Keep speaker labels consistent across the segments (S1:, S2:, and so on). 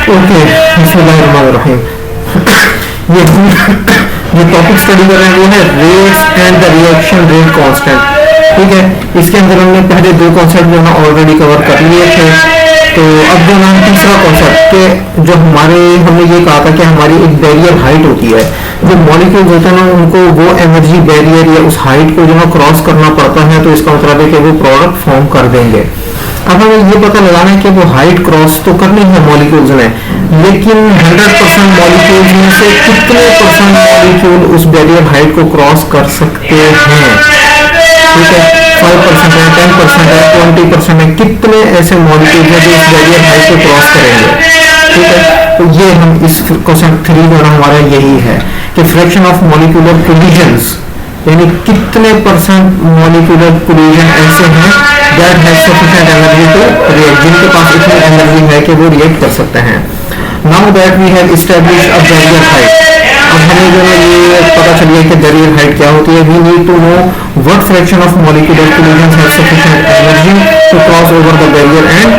S1: Okay, बिस्मिल्लाहिर्रहमानिर्रहीम। ये topic study कर रहे हैं वो है rates and the reaction rate constant. ठीक है, इसके अंदर हमने पहले दो कॉन्सेप्ट जो है ऑलरेडी कवर कर लिए थे। तो अब जो ना तीसरा कॉन्सेप्ट के जो हमने ये कहा था कि हमारी एक बैरियर हाइट होती है, जो मॉलिक्यूल्स होते हैं ना उनको वो एनर्जी बैरियर या उस हाइट को जो है क्रॉस करना पड़ता है, तो इसका मतलब है कि वो प्रोडक्ट फॉर्म कर देंगे। अब हमें ये पता लगाना है कि वो हाइट क्रॉस तो करनी है मॉलिक्यूल्स ने, लेकिन 100% मॉलिक्यूल्स में से कितने परसेंट मॉलिक्यूल उस बैरियर हाइट को क्रॉस कर सकते हैं। ठीक है, 5% है, 10% है, 20% है, कितने ऐसे मॉलिक्यूल हैं जो इस बैरियर हाइट को क्रॉस करेंगे। ठीक है, तो ये हम इस क्वेश्चन 3 जो ना हमारा यही है कि फ्रैक्शन ऑफ मॉलिक्यूलर कोलिजन्स, यानी कितने परसेंट मॉलिक्यूलर कोलिजन ऐसे हैं that have sufficient energy to react, जिनके पास इतनी एनर्जी है कि वो रिएक्ट कर सकते हैं। Now that we have established a barrier height, अब हमें जो है ये पता चलिए कि बैरियर हाइट क्या होती है। We need to know what fraction of molecular collision have sufficient energy to cross over the barrier and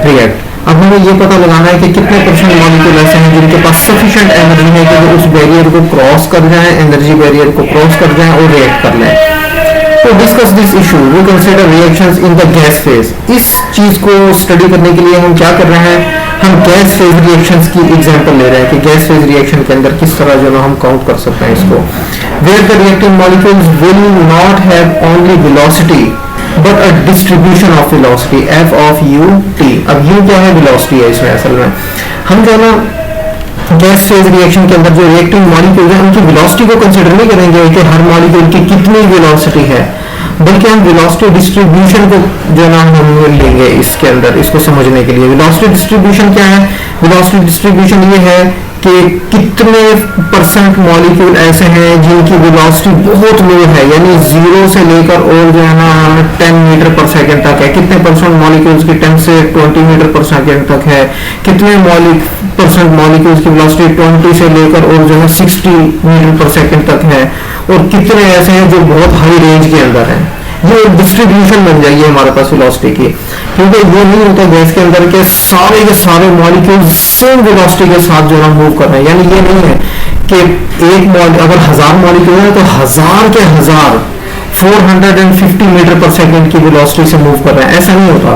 S1: react. अब हमें ये पता लगाना है कि कितने परसेंट मॉलिक्यूल ऐसे हैं जिनके पास सफिशिएंट एनर्जी है कि वो उस बैरियर को क्रॉस कर जाएं, एनर्जी बैरियर को क्रॉस कर जाएं और रिएक्ट कर लें। तो discuss this issue we consider reactions in the gas phase. इस चीज को स्टडी करने के लिए हम क्या कर रहे हैं, हम गैस फेज रिएक्शंस की एग्जांपल ले रहे हैं कि गैस फेज रिएक्शन के अंदर किस तरह जो है हम काउंट कर सकते हैं इसको। Where the reacting molecules will not have only velocity but a distribution of velocity f of u t. अब यू क्या है, वेलोसिटी है इसमें। असल में हम जो है ना गैस फेज रिएक्शन के अंदर जो रिएक्टिंग मॉलिक्यूल है उनकी वेलोसिटी को कंसीडर नहीं करेंगे कि हर मॉलिक्यूल की कितनी वेलोसिटी है, बल्कि हम वेलोसिटी डिस्ट्रीब्यूशन को जो ना हम लेंगे इसके अंदर, इसको समझने के लिए। वेलोसिटी डिस्ट्रीब्यूशन क्या है, वेलोसिटी डिस्ट्रीब्यूशन ये है कि कितने परसेंट मॉलिक्यूल ऐसे हैं जिनकी वेलोसिटी बहुत लो है, यानी 0 से लेकर और जो है ना 10 मीटर पर सेकेंड तक है। कितने परसेंट मॉलिक्यूल्स की 10 से 20 मीटर पर सेकेंड तक है, कितने परसेंट मॉलिक्यूल्स की वेलोसिटी 20 से लेकर और जो है 60 मीटर पर सेकेंड तक है, और कितने ऐसे हैं जो बहुत हाई रेंज के अंदर है। ये एक डिस्ट्रीब्यूशन बन जाएगी हमारे पास वेलोसिटी की, क्योंकि ये नहीं होता गैस के अंदर के सारे मॉलिक्यूल सेम वेलोसिटी के साथ जो है मूव कर रहे हैं। यानी ये नहीं है कि अगर 1000 मॉलिक्यूल है तो 1000 के 1000 450 मीटर पर सेकंड की वेलोसिटी से मूव कर रहे हैं, ऐसा नहीं होता।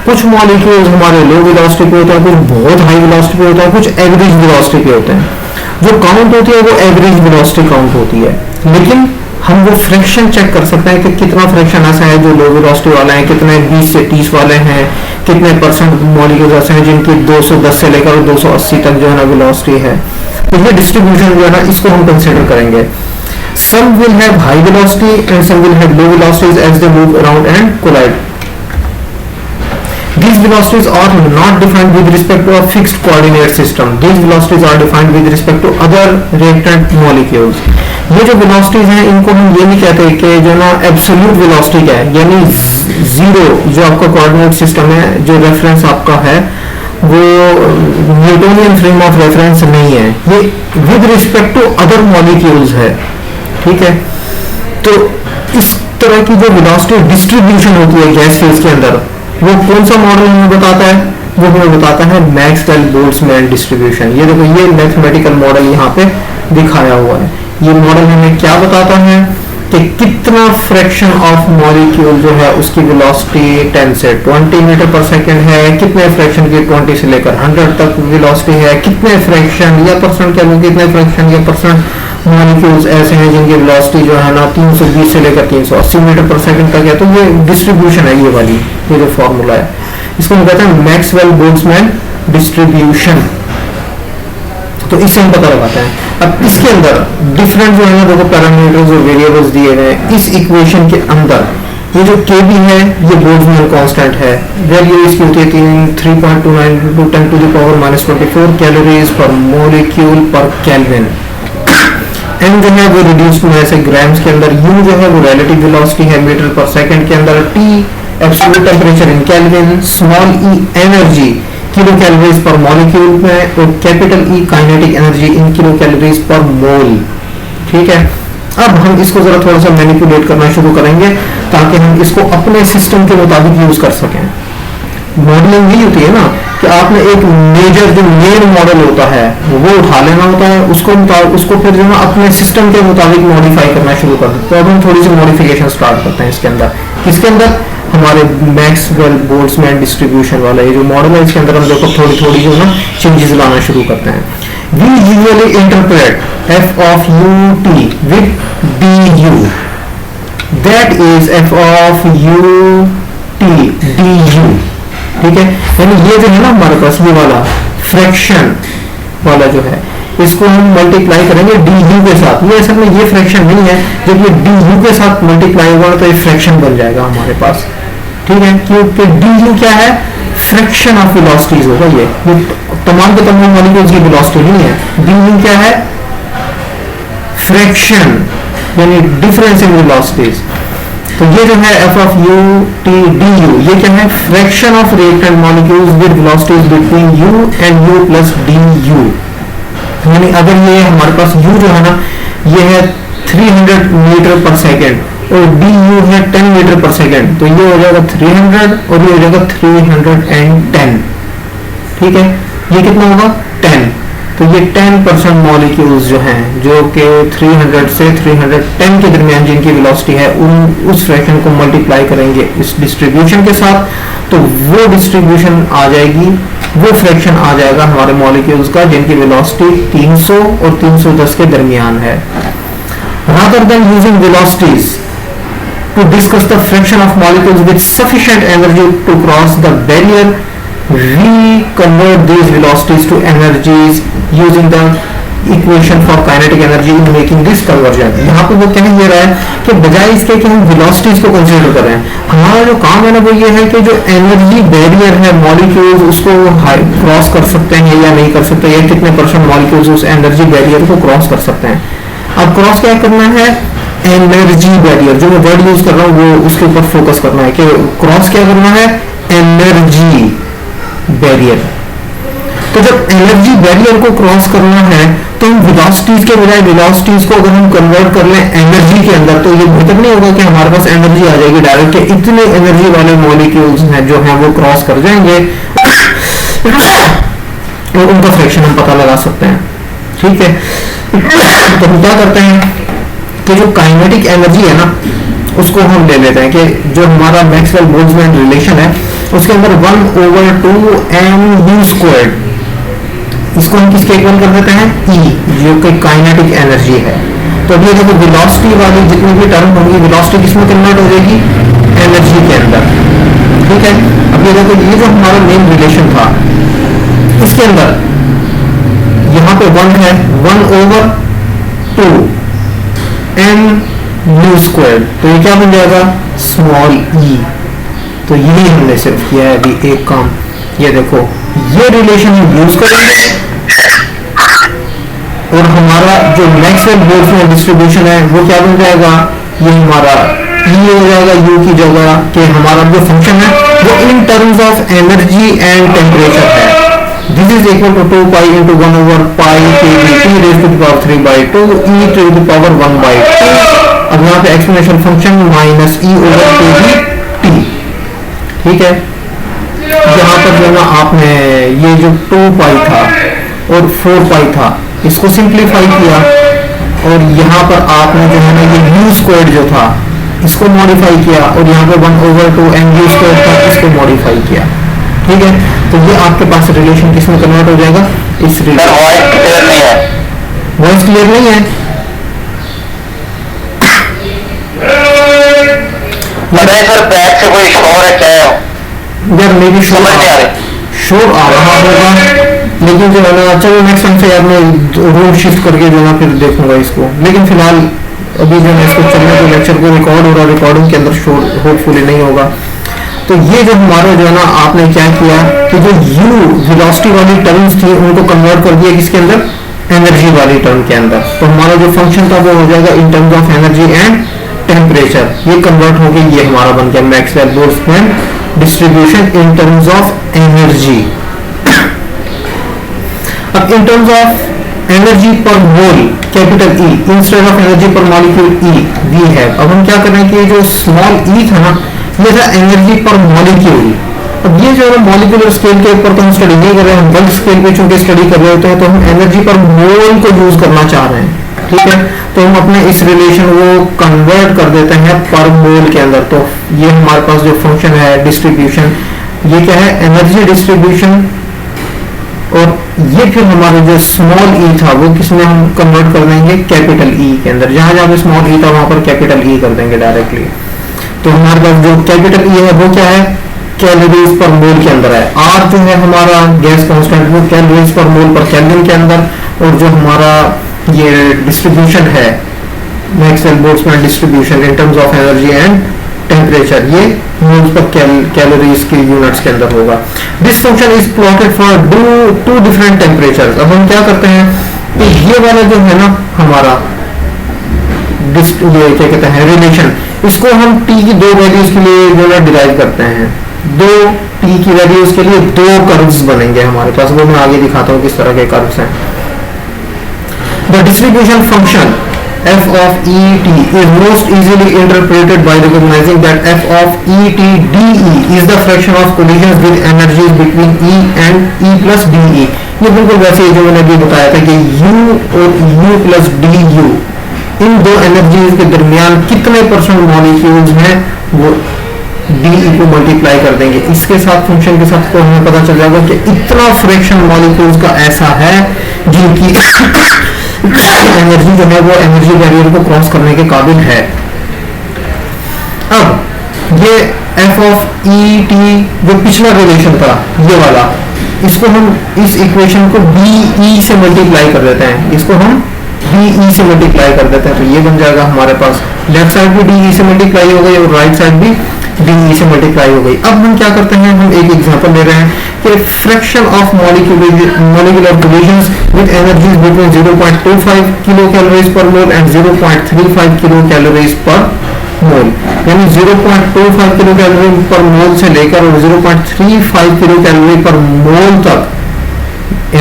S1: कुछ मॉलिक्यूल्स हमारे लो वेलोसिटी पे होता है, कुछ बहुत हाई वेलोसिटी पे होता है, कुछ एवरेज वेलोसिटी पे होते हैं। जो काउंट होती है वो एवरेज वेलोसिटी काउंट होती है, लेकिन हम वो फ्रैक्शन चेक कर सकते हैं कि कितना फ्रैक्शन ऐसा है जो लो वेलोसिटी वाला है, कितने 20 से 30 वाले हैं, कितने परसेंट मॉलिक्यूल्स ऐसे हैं जिनकी 210 से लेकर 280 तक जो है ना वेलोसिटी है। तो ये डिस्ट्रीब्यूशन जो है ना इसको हम कंसीडर करेंगे। Some will have high velocity and some will have low velocities as they move around and collide. These velocities are not defined with respect to a fixed coordinate system. These velocities are defined with respect to other reactant molecules. ये जो velocities हैं इनको हम ये नहीं कहते कि जो ना absolute velocity क्या है, यानी zero जो आपका coordinate system है, जो reference आपका है वो न्यूटोनियन फ्रेम ऑफ रेफरेंस नहीं है, ये with respect to other molecules है। ठीक है, तो इस तरह की जो वेलोसिटी डिस्ट्रीब्यूशन होती है गैस फेज के अंदर, वो कौन सा मॉडल हमें बताता है, वो हमें बताता है मैक्सवेल बोल्ट्जमैन डिस्ट्रीब्यूशन। ये देखो ये मैथमेटिकल मॉडल यहाँ पे दिखाया हुआ है। ये मॉडल हमें क्या बताता है कि कितना फ्रैक्शन ऑफ मॉलिक्यूल जो है उसकी वेलोसिटी 10 से 20 मीटर पर सेकंड है, कितने फ्रैक्शन की 20 से लेकर 100 तक वेलोसिटी है, कितने फ्रैक्शन या परसेंट क्या कितने फ्रैक्शन या परसेंट मॉलिक्यूल्स ऐसे हैं जिनकी वेलोसिटी जो है ना 320 से लेकर 380 मीटर पर सेकंड तक है। तो ये डिस्ट्रीब्यूशन है, ये वाली ये जो फॉर्मूला है इसको हम कहते हैं मैक्सवेल बोल्ट्जमैन डिस्ट्रीब्यूशन। तो इससे हम पता लगाते हैं। अब इसके अंदर डिफरेंट जो है ना देखो पैरामीटर्स और वेरिएबल्स दिए गए हैं। इस इक्वेशन के अंदर ये जो Kb है ये बोल्ट्जमैन कांस्टेंट है, वैल्यू इसकी होती है 3.29 × 10⁻⁻24 कैलोरीज पर मॉलिक्यूल पर केल्विन। एम जो है वो रिड्यूस में ऐसे ग्राम्स के अंदर, यू जो है वो रिलेटिव वेलोसिटी है मीटर पर सेकंड के अंदर, T absolute temperature in kelvin, small E energy kilo calories per molecule में, और capital E kinetic energy in kilo calories per mole. ठीक है, अब हम इसको जरा थोड़ा सा मैनिपुलेट करना शुरू करेंगे ताकि हम इसको अपने सिस्टम के मुताबिक यूज कर सकें। मॉडलिंग भी होती है ना कि आपने एक मेजर जो मेन मॉडल होता है वो उठा लेना होता है, उसको फिर जो है अपने सिस्टम के मुताबिक मॉडिफाई करना शुरू कर देते हैं। तो अब हम थोड़ी सी मॉडिफिकेशन स्टार्ट करते हैं इसके अंदर। किसके अंदर? हमारे मैक्सवेल बोल्ट्जमैन डिस्ट्रीब्यूशन वाला ये जो मॉडल है, इसके अंदर हम देखो थोड़ी थोड़ी जो ना चेंजेस लाना शुरू करते हैं। We usually interpret f of u t with d u, that is f of u t d u, ठीक है। यानी ये जो है ना हमारे पास ये वाला फ्रैक्शन वाला जो है, इसको हम मल्टीप्लाई करेंगे डी यू के साथ। ये असल में ये फ्रैक्शन नहीं है, जब ये डी यू के साथ मल्टीप्लाई होगा तो ये फ्रैक्शन बन जाएगा हमारे पास, ठीक है। क्योंकि डी यू क्या है? फ्रैक्शन ऑफ वेलोसिटीज होगा। ये तमाम के तमाम मॉलिक्यूल्स की वेलोसिटी नहीं है। डी यू क्या है? फ्रैक्शन, यानी डिफरेंस इन वेलोसिटीज। तो ये जो है F of u t d you, ये क्या है? Fraction of reactant molecules with velocities between you and you plus D you. यानी अगर ये हमारे पास u जो है ना, ये है 300 मीटर पर सेकेंड और डी यू है 10 मीटर पर सेकेंड, तो ये हो जाएगा 300 और ये हो जाएगा 310, ठीक है। ये कितना होगा? 10। तो ये 10% मॉलिक्यूल्स जो हैं, जो कि 300 से 310 के दरमियान जिनकी वेलोसिटी है, उस फ्रैक्शन को मल्टीप्लाई करेंगे इस डिस्ट्रीब्यूशन के साथ, तो वो डिस्ट्रीब्यूशन आ जाएगी, वो फ्रैक्शन आ जाएगा हमारे मॉलिक्यूल्स का जिनकी वेलोसिटी 300 और 310 के दरमियान है। Rather than using velocities to discuss the fraction of molecules with sufficient energy to cross the barrier, we convert these velocities to energies using the equation for kinetic energy in making this conversion। यहाँ पे वो कह ये रहा है कि बजाय इसके कि हम वेलोसिटीज को कंसीडर करें, हमारा जो काम है ना वो ये है कि जो एनर्जी बैरियर है मॉलिक्यूल्स उसको क्रॉस कर सकते हैं या नहीं कर सकते, या कितने परसेंट मॉलिक्यूल्स उस एनर्जी बैरियर को क्रॉस कर सकते हैं। अब क्रॉस क्या करना है? एनर्जी बैरियर, जो मैं वर्ड यूज कर रहा हूँ वो उसके ऊपर फोकस करना है कि क्रॉस क्या करना है? Energy barrier. तो जब एनर्जी बैरियर को क्रॉस करना है तो हम वेलोसिटीज के बजाय वेलोसिटीज को अगर हम कन्वर्ट कर लें एनर्जी के अंदर, तो ये बेहतर नहीं होगा कि हमारे पास एनर्जी आ जाएगी डायरेक्ट, इतने एनर्जी वाले मॉलिक्यूल्स हैं जो हैं वो क्रॉस कर जाएंगे और उनका फ्रैक्शन हम पता लगा सकते हैं, ठीक है। तो हम क्या करते हैं कि जो काइनेटिक एनर्जी है ना उसको हम ले लेते हैं कि जो हमारा मैक्सवेल बोल्ट्जमैन रिलेशन है उसके अंदर 1/2 mu², इसको हम किसके इक्वल कर देते हैं? E, जो कि काइनेटिक एनर्जी है। तो अब ये देखो वेलोसिटी वाली जितनी भी टर्म होगी वेलोसिटी किसमें कन्वर्ट हो जाएगी? एनर्जी के अंदर, ठीक है। अब ये देखो ये जो हमारा मेन रिलेशन था इसके अंदर यहाँ पे 1 है 1/2 mu², तो ये क्या बन जाएगा? Small e। तो यही हमने सिर्फ किया है अभी एक काम। ये देखो ये रिलेशन हम यूज करेंगे और हमारा जो मैक्सवेल बोल्ट्जमैन डिस्ट्रीब्यूशन है वो क्या बन जाएगा? ये हमारा e हो जाएगा u की जगह, कि हमारा जो फंक्शन है वो इन terms of energy and temperature है। This is equal to 2 pi into 1/pi kb t raised to the power 3/2 e to the power 1/2। अब यहाँ पे exponential function minus e over kb t, ठीक है। यहाँ पर जो ना आपने ये जो 2 पाई था और 4 पाई था इसको सिंप्लीफाई किया और यहाँ पर आपने जो है ना ये u² जो था इसको मॉडिफाई किया और यहाँ पे 1/2 mu² था इसको मॉडिफाई किया, ठीक है। तो ये आपके पास रिलेशन किसमें कन्वर्ट हो जाएगा? इस रिलेशन। वॉइस क्लियर नहीं है?
S2: सर बैक से कोई शोर है क्या?
S1: यार मेरी शोर आ रहा होगा, लेकिन जो है ना चलो नेक्स्ट टाइम से यार मैं रूम शिफ्ट करके जो है फिर देखूंगा इसको। लेकिन फिलहाल अभी जो है इसको चलने को लेक्चर को रिकॉर्ड हो रहा, रिकॉर्डिंग के अंदर शोर होपफुली नहीं होगा। तो ये जो हमारा जो है ना आपने क्या किया कि जो u वेलोसिटी वाली टर्म्स थी उनको कन्वर्ट कर दिया किसके अंदर? एनर्जी वाली टर्म के अंदर। तो हमारा जो फंक्शन था वो हो जाएगा in terms of energy and temperature. ये कन्वर्ट हो गया, ये हमारा बन गया Maxwell Boltzmann distribution in terms of energy. अब in terms of energy per mole capital E instead of energy per molecule E we have. अब हम क्या कर रहे हैं कि जो स्मॉल e था ना ये था एनर्जी पर मॉलिक्यूल, अब ये जो है मॉलिक्यूलर स्केल के ऊपर तो हम स्टडी नहीं कर रहे हैं, हम बल्क स्केल पे चूंकि स्टडी कर रहे होते हैं, तो हम एनर्जी पर मोल को यूज करना चाह रहे हैं, ठीक है। तो हम अपने इस रिलेशन को कन्वर्ट कर देते हैं पर मोल के अंदर। तो ये हमारे पास जो फंक्शन है डिस्ट्रीब्यूशन, ये क्या है, एनर्जी डिस्ट्रीब्यूशन। और ये फिर हमारा जो स्मॉल ई था वो किसमें हम कन्वर्ट कर देंगे, कैपिटल ई के अंदर। जहां जहां पे स्मॉल ई था वहां पर कैपिटल ई कर देंगे डायरेक्टली। तो हमारे पास जो कैपिटल ई है वो क्या है, कैलोरीज पर मोल के अंदर है। आर जो है हमारा गैस कांस्टेंट, वो कैलोरीज पर मोल पर केल्विन के अंदर। और जो हमारा ये डिस्ट्रीब्यूशन है Maxwell Boltzmann distribution in terms of energy and temperature, ये मोल्स पर कैलोरीज के यूनिट्स के अंदर होगा। This function is plotted for two different temperatures. अब हम क्या करते हैं कि ये वाला जो है ना हमारा ये क्या कहते हैं रिलेशन, इसको हम टी की दो वैल्यूज के लिए जो है डिराइव करते हैं। दो टी की वैल्यूज के लिए दो कर्व्स बनेंगे हमारे पास, वो मैं आगे दिखाता हूँ किस तरह के कर्व्स हैं। The distribution function f of et is most easily interpreted by recognizing that f of et dE is the fraction of collisions with energies between E and E plus dE। ये बिल्कुल वैसे ही जो मैंने अभी बताया था कि U और U plus dU, इन दो एनर्जीज के दरमियान कितने परसेंट मॉलिक्यूल्स हैं वो dE को मल्टीप्लाई कर देंगे इसके साथ, फंक्शन के साथ, तो हमें पता चल जाएगा कि इतना फ्रैक्शन मॉलिक्यूल्स का ऐसा है जिनकी एनर्जी जो है वो एनर्जी बैरियर को क्रॉस करने के काबिल है। अब ये f ऑफ ई टी जो पिछला रिलेशन था ये वाला, इसको हम इस इक्वेशन को बीई से मल्टीप्लाई कर देते हैं, इसको हम बीई से मल्टीप्लाई कर देते हैं। तो ये बन जाएगा हमारे पास, लेफ्ट साइड भी डीई से मल्टीप्लाई हो गई और राइट साइड भी डीई से मल्टीप्लाई हो गई। अब हम क्या करते हैं, हम एक एग्जांपल ले रहे हैं कि fraction of molecular collisions with energies between 0.25 kilo calories per mole and 0.35 kilo calories per मोल, यानी 0.25 किलो कैलोरी पर मोल से लेकर और 0.35 किलो कैलोरी पर मोल तक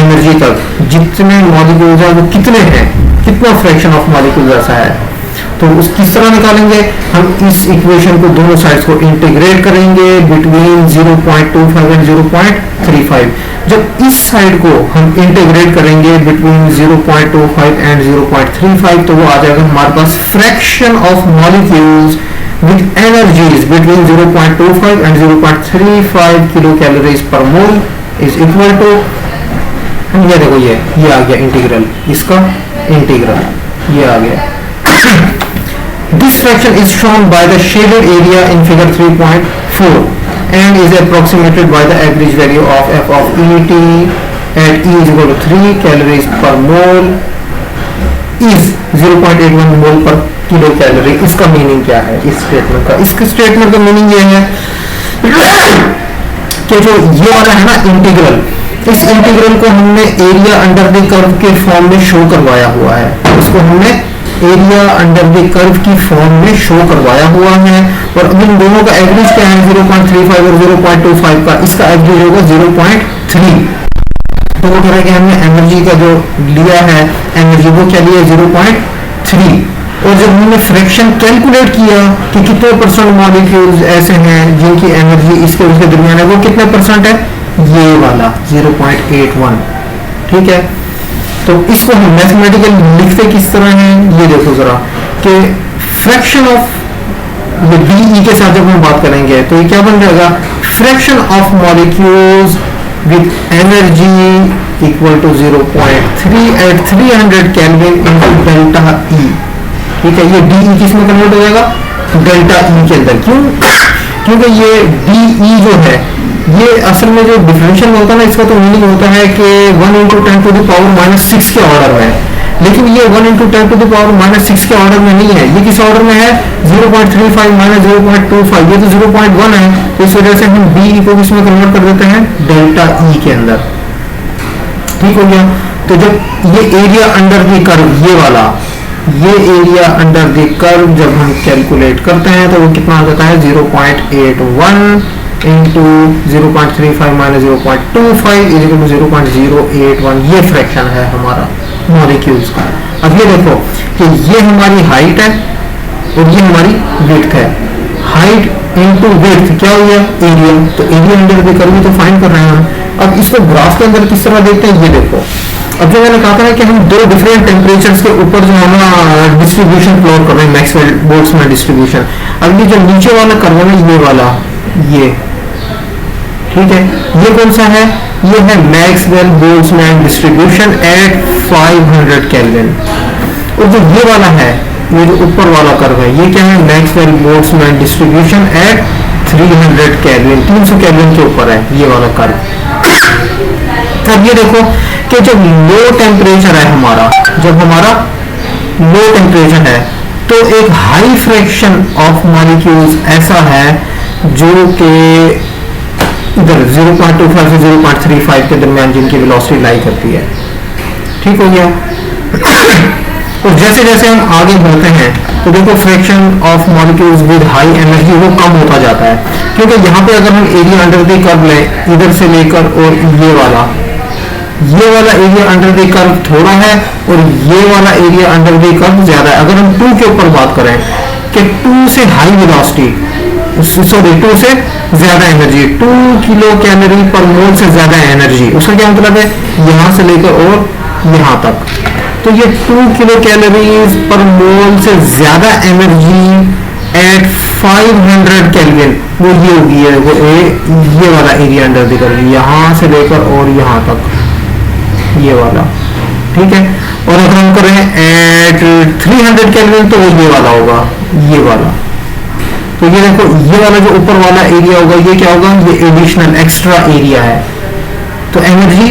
S1: एनर्जी तक जितने मॉलिक्यूल्स हैं वो कितने हैं, कितना फ्रैक्शन ऑफ मॉलिक्यूल्स ऐसा है। तो उस किस तरह निकालेंगे, हम इस इक्वेशन को दोनों साइड्स को इंटीग्रेट करेंगे बिटवीन 0.25 एंड 0.35। जब इस साइड को हम इंटीग्रेट करेंगे बिटवीन 0.25 एंड 0.35 तो वो आ जाएगा हमारे पास fraction of molecules with energies between 0.25 and 0.35 kilo calories per mole is equal to, ये देखो ये आ गया इंटीग्रल, इसका इंटीग्रल ये आ गया। This fraction is shown by the shaded area in figure 3.4 and is approximated by the average value of f of et at E is equal to 3 calories per mole is 0.81 mole per kilo calorie। इसका meaning क्या है इस statement का, इसके statement का meaning ये है कि जो ये वाला है ना इंटीग्रल, इस इंटीग्रल को हमने एरिया अंडर द कर्व के फॉर्म में शो करवाया हुआ है, इसको हमने एरिया अंडर द कर्व की फॉर्म में शो करवाया हुआ है। और अब इन दोनों का एवरेज क्या है 0.35 और 0.25 का, इसका एवरेज होगा 0.3। तो वो कह रहा है कि हमने एनर्जी का जो लिया है एनर्जी वो क्या लिया 0.3। और जब हमने फ्रैक्शन कैलकुलेट किया कि कितने परसेंट मॉलिक्यूल्स ऐसे हैं जिनकी एनर्जी इसके उसके दरमियान है, वो कितने परसेंट है, ये वाला 0.81, ठीक है। तो इसको हम मैथमेटिकल लिखते किस तरह हैं ये देखो जरा, कि फ्रैक्शन ऑफ ये बीई के साथ जब हम बात करेंगे तो ये क्या बन जाएगा, fraction of molecules with energy equal to 0.3 at 300 kelvin into delta e, ठीक है। ये डीई किस में कन्वर्ट हो जाएगा, डेल्टा ई के अंदर। क्यों, क्योंकि ये डीई जो है ये असल में जो डिफरेंशियल होता है ना, इसका तो मीनिंग होता है कि 1 × 10⁻⁻6 के ऑर्डर में, लेकिन ये 1 × 10⁻⁻6 के ऑर्डर में नहीं है, ये किस ऑर्डर में है 0.35 - 0.25, ये तो 0.1 है। तो इस वजह से हम डी को किसमें कन्वर्ट कर देते हैं, डेल्टा ई के अंदर, ठीक हो गया। तो जब ये एरिया अंडर द कर्व ये वाला, ये एरिया अंडर द कर्व जब हम कैलकुलेट करते हैं तो वो कितना आ जाता है 0.81 इंटू 0.35 - 0.25 इज इक्वल टू 0.081। ये फ्रैक्शन है हमारा मॉलिक्यूल्स का। अब ये देखो कि ये हमारी हाइट है और ये हमारी विड्थ है। हाइट इनटू विड्थ क्या हो गया एरिया, तो एरिया अंडर द कर्व तो फाइंड कर रहे हैं। अब इसको ग्राफ के अंदर किस तरह देखते हैं ये देखो। अब जो मैंने कहा था कि हम दो डिफरेंट टेम्परेचर्स के ऊपर जो है ना डिस्ट्रीब्यूशन प्लॉट कर रहे हैं, मैक्सवेल बोल्ट्जमैन डिस्ट्रीब्यूशन। अब ये जो नीचे वाला कर्व है ये वाला, ये ठीक है, ये कौन सा है, ये है Maxwell Boltzmann distribution at 500 kelvin. और जो ये वाला है, ये जो ऊपर वाला कर्व है, ये क्या है, Maxwell Boltzmann distribution at 300 kelvin, 300 kelvin के ऊपर है ये वाला कर्व। अब ये देखो कि जब लो टेम्परेचर है हमारा, जब हमारा लो टेम्परेचर है तो एक हाई फ्रैक्शन ऑफ मॉलिक्यूल्स ऐसा है जो कि इधर 0.25 से 0.35 के दरमियान जिनकी वेलोसिटी लाई करती है। ठीक हो गया। और जैसे जैसे हम आगे बढ़ते हैं तो देखो fraction of molecules with high energy वो कम होता जाता है, क्योंकि यहाँ पे अगर हम एरिया अंडर द कर्व लें इधर से लेकर और ये वाला एरिया अंडर द कर्व थोड़ा है और ये वाला एरिया अंडर द कर्व ज्यादा है। अगर हम 2 के ऊपर बात करें कि 2 से हाई वेलोसिटी, सॉरी 2 से ज्यादा एनर्जी, 2 किलो कैलोरी पर मोल से ज्यादा एनर्जी, उसका क्या मतलब है, यहां से लेकर और यहां तक। तो ये 2 किलो कैलोरीज पर मोल से ज्यादा एनर्जी एट 500 केल्विन, वो ये होगी है, वो ये वाला एरिया अंडर द कर्व, यहां से लेकर और यहां तक ये वाला। ठीक है। और अगर हम करें एट 300 केल्विन तो वो ये वाला होगा, ये वाला। तो ये देखो ये वाला जो ऊपर वाला एरिया होगा ये क्या होगा, ये एडिशनल एक्स्ट्रा एरिया है। तो एनर्जी,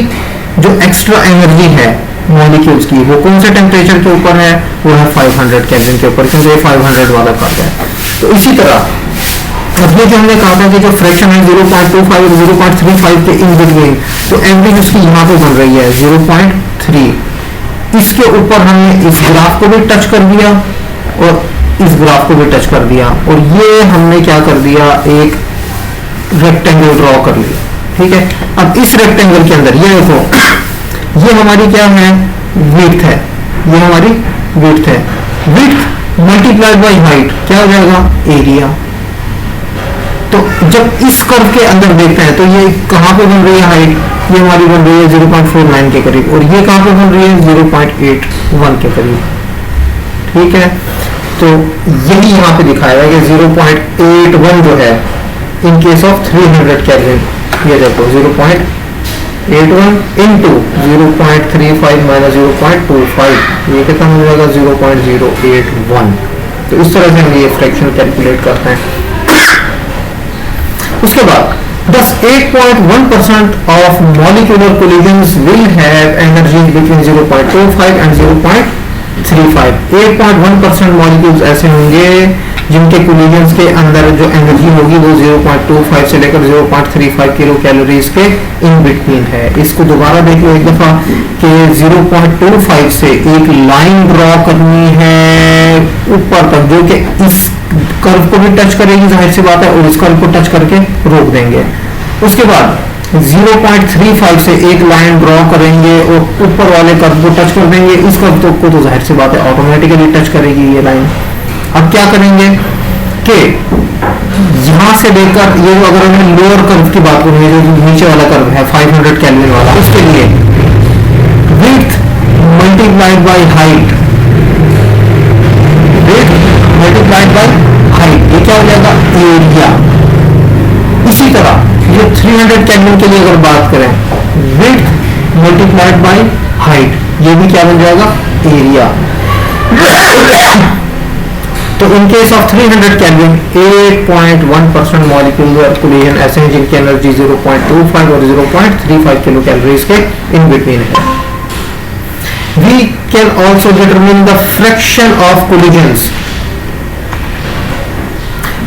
S1: जो एक्स्ट्रा एनर्जी है मॉलिक्यूल्स की, वो कौन से टेम्परेचर के ऊपर है, वो है 500 केल्विन के ऊपर, क्योंकि ये 500 वाला कर्व है। तो इसी तरह अब ये जो हमने कहा था कि जो फ्रैक्शन है 0.25 और 0.35 के इन बिटवीन, तो एवरेज उसकी यहाँ पे बन रही है 0.3। इसके ऊपर हमने इस ग्राफ को भी टच कर दिया और इस ग्राफ को भी टच कर दिया, और ये हमने क्या कर दिया, एक रेक्टेंगल ड्रॉ कर लिया। ठीक है। अब इस रेक्टेंगल के अंदर ये देखो, ये हमारी क्या है, विड्थ है, ये हमारी विड्थ है। विड्थ मल्टीप्लाइड बाय हाइट क्या हो जाएगा, एरिया। तो जब इस कर्व के अंदर देखते हैं तो ये कहां पे बन रही है हाइट, ये हमारी बन रही है 0.49 के करीब, और ये कहां पे बन रही है 0.81 के करीब। ठीक है। तो यही यहां पे दिखाया है कि 0.81 जो है इन केस ऑफ 300 केल्विन, ये देखो 0.81 इंटू 0.35 माइनस 0.25, ये कितना हो जाएगा 0.081। तो इस तरह से हम ये फ्रैक्शन कैलकुलेट करते हैं। उसके बाद thus 8.1% of molecular collisions will have energy between 0.25 and 0.35। 8.1% molecules ऐसे होंगे जिनके कोलिजन्स के अंदर जो एनर्जी होगी वो 0.25 से लेकर 0.35 किलो कैलोरीज के इन बिटवीन है। इसको दोबारा देख लो एक दफा कि 0.25 से एक लाइन ड्रॉ करनी है ऊपर तक जो कि इस कर्व को भी टच करेगी, जाहिर सी बात है, और इस कर्व को टच करके रोक देंगे। उसके बाद 0.35 से एक लाइन ड्रॉ करेंगे और ऊपर वाले कर्व को टच कर देंगे, इस कर्व को तो जाहिर सी बात है ऑटोमेटिकली टच करेगी ये लाइन। अब क्या करेंगे कि यहां से लेकर ये जो, अगर हमें लोअर कर्व की बात करेंगे जो नीचे वाला कर्व है 500 केल्विन वाला, उसके लिए width multiplied by height, width multiplied by height, ये क्या हो जाएगा, एरिया। इसी तरह ये 300 केल्विन के लिए अगर बात करें, विड्थ मल्टीप्लाइड बाय हाइट, ये भी क्या बन जाएगा, एरिया। तो in case of 300 kelvin 8.1% molecular collision ऐसे हैं जिनकी एनर्जी 0.25 और 0.35 किलो कैलोरीज के इन बिटवीन है। We can also determine the fraction of collisions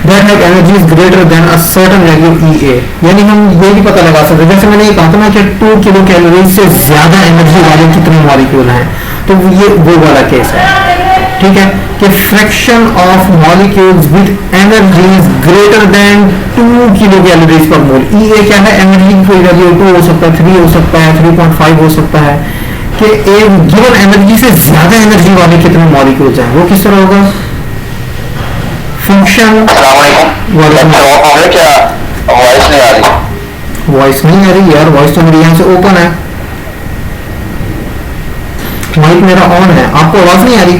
S1: that have energies greater than a certain value EA। यानी हम ये भी पता लगा सकते हैं, जैसे मैंने ये कहा था ना कि 2 किलो कैलोरी से ज्यादा एनर्जी वाले कितने मॉलिक्यूल हैं, तो ये वो वाला केस है। ठीक है, कि fraction of molecules with energies greater than 2 kilo calories per mole. EA क्या है, एनर्जी की कोई वैल्यू 2 हो सकता है, 3 हो सकता है, 3.5 हो सकता है, कि एक गिवन एनर्जी से ज्यादा एनर्जी वाले कितने मॉलिक्यूल्स हैं, वो किस तरह होगा, फंक्शन।
S2: वालेकुम हो गया क्या? वॉइस नहीं आ रही।
S1: वॉइस नहीं आ रही यार, वॉइस तो मेरी यहाँ से ओपन है, माइक मेरा ऑन है, आपको आवाज नहीं आ रही?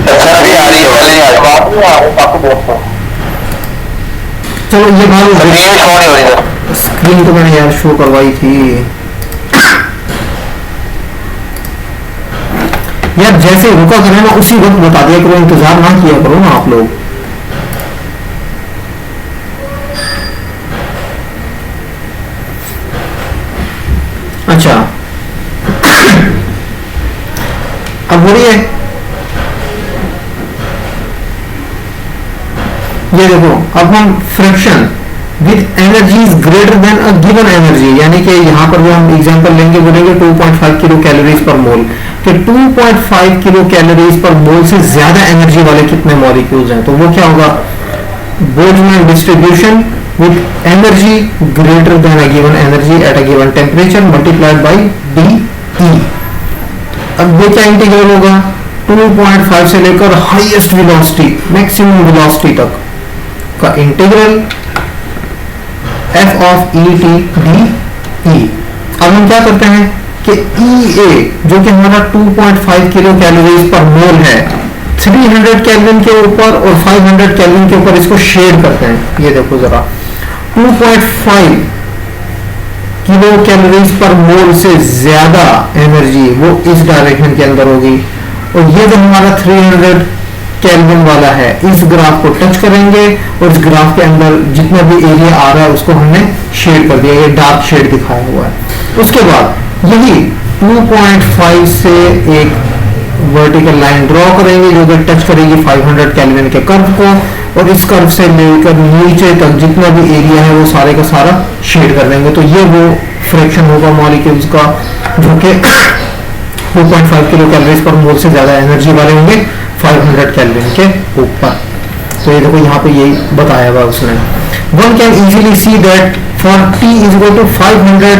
S2: अच्छा अभी आ रही है, पहले नहीं आ रही। बात नहीं आ रही, काफी देर से।
S1: चलो ये बात
S2: स्क्रीन शो नहीं हो रही सर।
S1: स्क्रीन तो मैंने यार शो करवाई थी यार, जैसे रुका करें ना उसी वक्त बता दिया करो, इंतजार ना किया करो ना आप लोग। अच्छा अब बोलिए, ये देखो अब हम fraction with energy is greater than a given energy, यानी कि यहाँ पर जो हम एग्जांपल लेंगे बोलेंगे 2.5 किलो कैलोरीज पर मोल, कि 2.5 किलो कैलोरीज पर मोल से ज्यादा एनर्जी वाले कितने मॉलिक्यूल्स हैं, तो वो क्या होगा, Boltzmann distribution with energy greater than a given energy at a given temperature multiplied by D. अब ये क्या इंटीग्रल होगा, 2.5 से लेकर हाईएस्ट वेलोसिटी मैक्सिमम वेलोसिटी तक का integral F of E T D E. अब हम क्या करते हैं कि ई ए जो कि हमारा 2.5 किलो कैलोरीज पर मोल है, 300 केल्विन के ऊपर और 500 केल्विन के ऊपर इसको शेड करते हैं। ये देखो जरा 2.5 किलो कैलोरीज पर मोल से ज्यादा एनर्जी वो इस डायरेक्शन के अंदर होगी, और ये जो हमारा 300 केल्विन वाला है इस ग्राफ को टच करेंगे और इस ग्राफ के अंदर जितना भी एरिया आ रहा है उसको हमने शेड कर दिया, ये डार्क शेड दिखाया हुआ है। उसके बाद यही 2.5 से एक वर्टिकल लाइन ड्रॉ करेंगे जो कि टच करेगी 500 केल्विन के कर्व को, और इस कर्व से लेकर नीचे तक जितना भी एरिया है वो सारे का सारा शेड कर देंगे। तो ये वो फ्रैक्शन होगा मॉलिक्यूल्स का जो कि 2.5 किलो कैलोरीज पर मोल से ज्यादा एनर्जी वाले होंगे 500 केल्विन के ऊपर। तो ये देखो यहाँ पे यही बताया हुआ उसने। One can easily see that for T is equal to 500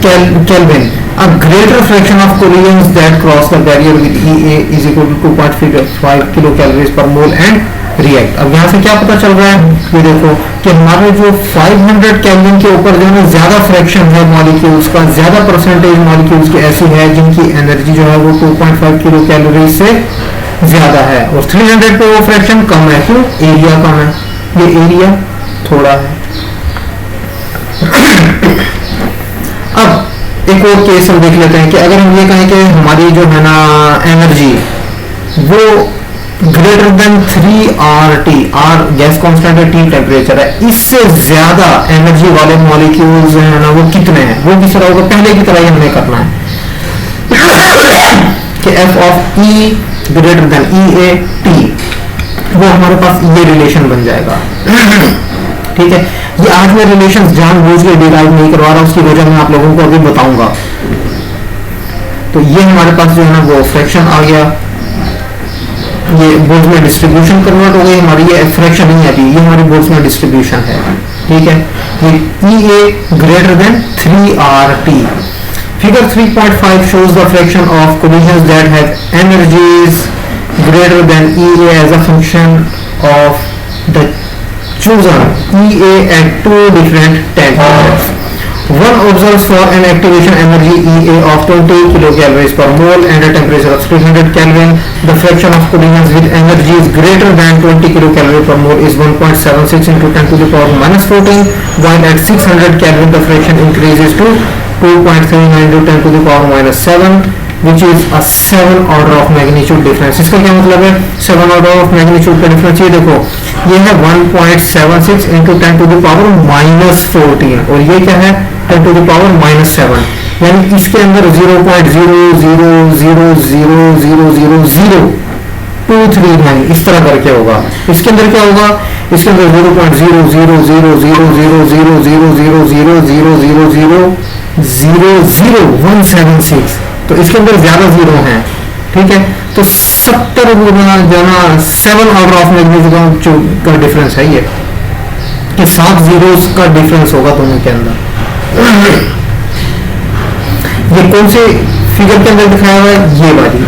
S1: Kelvin, a greater fraction of collisions that cross the barrier with EA is equal to 2.5 kilocalories per mole and react। अब यहाँ से क्या पता चल रहा है, ये देखो कि हमारे जो 500 केल्विन के ऊपर जो है ज्यादा फ्रैक्शन है मॉलिक्यूल्स का, ज्यादा परसेंटेज मॉलिक्यूल्स की ऐसी है जिनकी एनर्जी जो है वो 2.5 किलो कैलोरी से ज्यादा है, और 300 पे वो फ्रैक्शन कम है। क्यों? एरिया कम है, ये एरिया थोड़ा है। अब एक और केस हम देख लेते हैं कि अगर हम ये कहें कि हमारी जो है ना एनर्जी वो greater than 3RT, R gas constant है, T टेम्परेचर है, इससे ज्यादा एनर्जी वाले मॉलिक्यूल्स है ना वो कितने हैं, वो किस तरह होगा, पहले की तरह ही हमें करना है कि F of E greater than E A T, वो हमारे पास ये रिलेशन बन जाएगा। ठीक है, ये आज मैं रिलेशन जानबूझ के डिराइव नहीं करवा रहा, उसकी वजह मैं आप लोगों को अभी बताऊंगा। तो ये हमारे पास जो है ना वो फ्रैक्शन आ गया, ये बोल्ट्जमैन डिस्ट्रीब्यूशन कन्वर्ट हो गई हमारी, ये फ्रैक्शन नहीं आती, ये हमारी बोल्ट्जमैन डिस्ट्रीब्यूशन है। ठीक है, ये EA greater than 3RT। Figure 3.5 shows the fraction of collisions that have energies greater than EA as a function of the chosen EA at two different temperatures. One observes for an activation energy EA of 20 kilocalories per mole and a temperature of 300 Kelvin. The fraction of collisions with energy is greater than 20 kilocalories per mole is 1.76 into 10 to the power minus 14, while at 600 Kelvin the fraction increases to 2.39 into 10 to the power minus 7, which is a 7 order of magnitude difference। इसका क्या मतलब है 7 order of magnitude का difference? ये देखो ये है 1.76 into 10 to the power minus 14 और ये क्या है 10 to the power minus 7, यानी इसके अंदर 0.00000000239 इस तरह करके होगा। इसके अंदर क्या होगा, इसके अंदर 0.000000000000176, तो इसके अंदर ज्यादा जीरो हैं। ठीक है, तो 70 गुना जाना 7 ऑर्डर ऑफ मैग्नीट्यूड का डिफरेंस है ये, कि 7 जीरोस का डिफरेंस होगा दोनों के अंदर। ये कौन से फिगर के अंदर दिखाया हुआ है, ये वाली,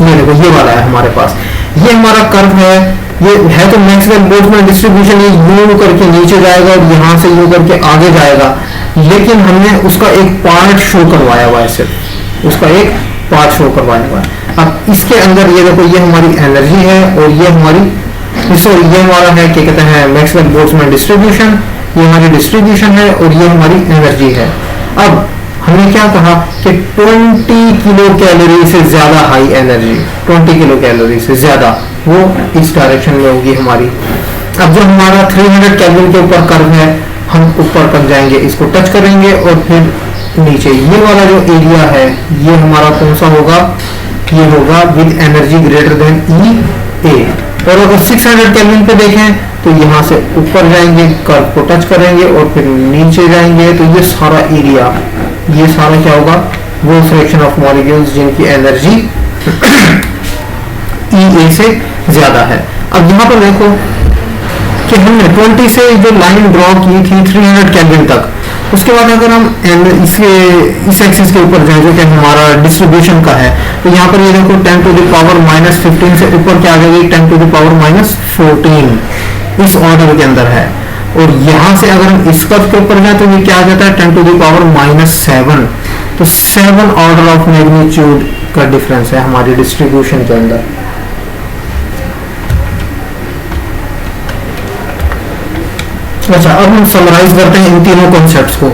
S1: ये देखो ये वाला है हमारे पास। ये हमारा कर्व है, ये है तो मैक्सवेल बोल्ट्जमैन डिस्ट्रीब्यूशन, ये यूं करके नीचे जाएगा और यहाँ से यूं करके आगे जाएगा, लेकिन हमने उसका एक पार्ट शो करवाया हुआ है, सिर्फ उसका एक पार्ट शो करवाया हुआ है। अब इसके अंदर ये देखो, ये हमारी एनर्जी है और ये हमारी सॉरी ये हमारा है क्या कहते हैं मैक्सवेल बोल्ट्जमैन डिस्ट्रीब्यूशन, ये हमारी डिस्ट्रीब्यूशन है और ये हमारी एनर्जी है। अब हमने क्या कहा कि 20 किलो कैलोरी से ज्यादा हाई एनर्जी, 20 किलो कैलोरी से ज्यादा, वो इस डायरेक्शन में होगी हमारी। अब जो हमारा 300 केल्विन के ऊपर कर्व है, हम ऊपर तक जाएंगे, इसको टच करेंगे और फिर नीचे ये वाला जो एरिया है ये हमारा कौन सा होगा, ये होगा with energy greater than E A। और अगर 600 केल्विन पे देखें तो यहाँ से ऊपर जाएंगे, कर्व को टच करेंगे और फिर नीचे जाएंगे, तो ये सारा एरिया, ये सारा क्या होगा, वो फ्रैक्शन ऑफ मॉलिक्यूल्स जिनकी एनर्जी EA से ज्यादा है। अब यहाँ पर देखो कि हमने 20 से जो लाइन ड्रॉ की थी 300 केल्विन तक, उसके बाद अगर हम इसके इस एक्सिस के ऊपर जाए जो कि हमारा डिस्ट्रीब्यूशन का है, तो यहाँ पर ये देखो 10 टू द पावर -15 से ऊपर क्या आ जाएगी 10 टू द पावर -14, इस ऑर्डर के अंदर है। और यहाँ से अगर हम इस कर्व के ऊपर जाए तो ये क्या आ जाता है 10 टू द पावर -7, तो 7 ऑर्डर ऑफ मैग्नीट्यूड का डिफरेंस है हमारी डिस्ट्रीब्यूशन के अंदर। अच्छा, अब हम समराइज करते हैं इन तीनों कॉन्सेप्ट्स को।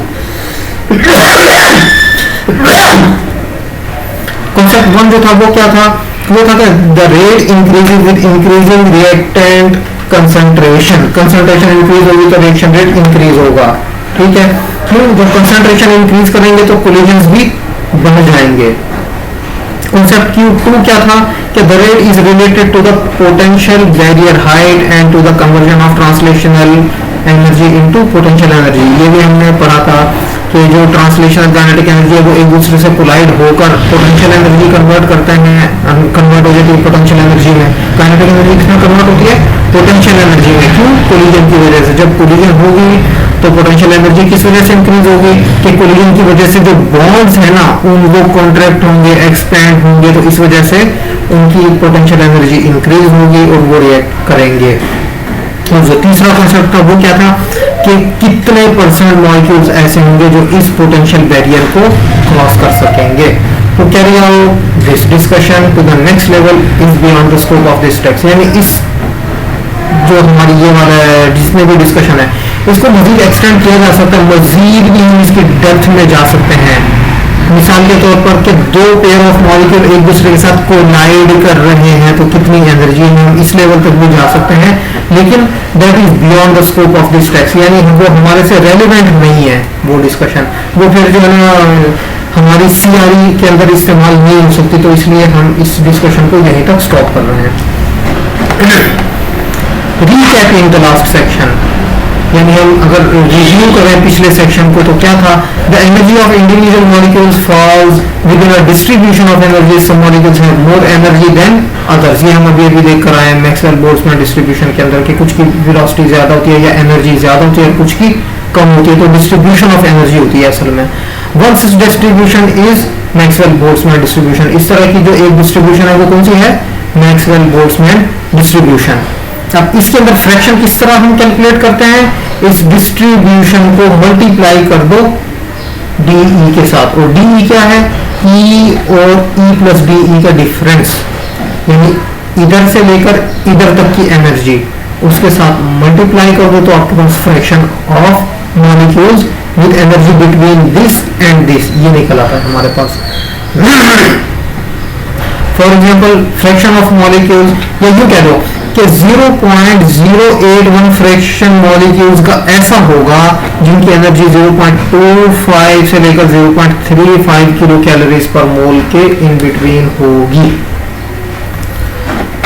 S1: कॉन्सेप्ट 1 जो था वो क्या था, वो था the rate increases with increasing reactant concentration, concentration increase होगी तो रिएक्शन रेट इंक्रीज होगा, ठीक है। क्यों, जब कंसंट्रेशन इंक्रीज करेंगे तो कोलिजन्स भी बढ़ जाएंगे। कॉन्सेप्ट Q2 क्या था कि the rate is related to the potential barrier height and to the conversion of translational energy into potential energy. ये भी हमने पढ़ा था कि जो ट्रांसलेशनल काइनेटिक एनर्जी है वो एक दूसरे से कोलाइड होकर पोटेंशियल एनर्जी कन्वर्ट करते हैं, कन्वर्ट हो जाती है पोटेंशियल एनर्जी में। काइनेटिक एनर्जी किसमें कन्वर्ट होती है, पोटेंशियल एनर्जी में। क्यों, कोलिजन की वजह से। जब कोलिजन होगी तो पोटेंशियल एनर्जी किस वजह से इंक्रीज होगी कि कोलिजन की वजह से जो बॉन्ड्स है ना वो कॉन्ट्रैक्ट होंगे, एक्सपैंड होंगे, तो इस वजह से उनकी पोटेंशियल एनर्जी इंक्रीज होगी और वो रिएक्ट करेंगे। तो जो तीसरा कॉन्सेप्ट था वो क्या था कि कितने परसेंट मॉलिक्यूल्स ऐसे होंगे जो इस पोटेंशियल बैरियर को क्रॉस कर सकेंगे। तो carry out this discussion to the next level is beyond the scope of this text, यानी इस जो हमारी ये वाला जिसमें भी डिस्कशन है इसको मजीद एक्सटेंड किया जा सकता है, मजीद भी हम इसकी डेप्थ में जा सकते हैं। मिसाल के तौर पर कि दो पेयर ऑफ मॉलिक्यूल एक दूसरे के साथ कोलाइड कर रहे हैं तो कितनी एनर्जी है, हम इस लेवल तक भी जा सकते हैं, लेकिन that is beyond the scope of this text, यानी वो हमारे से रेलिवेंट नहीं है वो डिस्कशन, वो फिर जो है ना हमारी CRE के अंदर इस्तेमाल नहीं हो सकती, तो इसलिए हम इस डिस्कशन को यहीं तक स्टॉप कर रहे हैं। रीकैपिंग द लास्ट सेक्शन, यानी हम अगर रिव्यू करें पिछले सेक्शन को तो क्या था, the energy of individual molecules falls within a distribution of energy, some molecules have more energy than others. ये हम अभी देख कर आए हैं मैक्सवेल बोल्ट्जमैन डिस्ट्रीब्यूशन के अंदर कि कुछ की वेलोसिटी ज्यादा होती है या एनर्जी ज्यादा होती है, कुछ की कम होती है, तो डिस्ट्रीब्यूशन ऑफ एनर्जी होती है असल में। One such distribution is Maxwell Boltzmann distribution. इस तरह की जो एक डिस्ट्रीब्यूशन है वो कौन सी है, मैक्सवेल बोल्ट्जमैन डिस्ट्रीब्यूशन। अब इसके अंदर फ्रैक्शन किस तरह हम कैलकुलेट करते हैं, इस डिस्ट्रीब्यूशन को मल्टीप्लाई कर दो DE के साथ, और DE क्या है, E और E प्लस DE का डिफरेंस, यानी इधर से लेकर इधर तक की एनर्जी उसके साथ मल्टीप्लाई कर दो तो आपके पास fraction of molecules with energy between this and this ये निकल आता है हमारे पास। For example fraction of molecules, या यूं कह दो कि 0.081 फ्रैक्शन मॉलिक्यूल्स का ऐसा होगा जिनकी एनर्जी 0.25 से लेकर 0.35 किलो कैलोरीज पर मोल के इन बिटवीन होगी।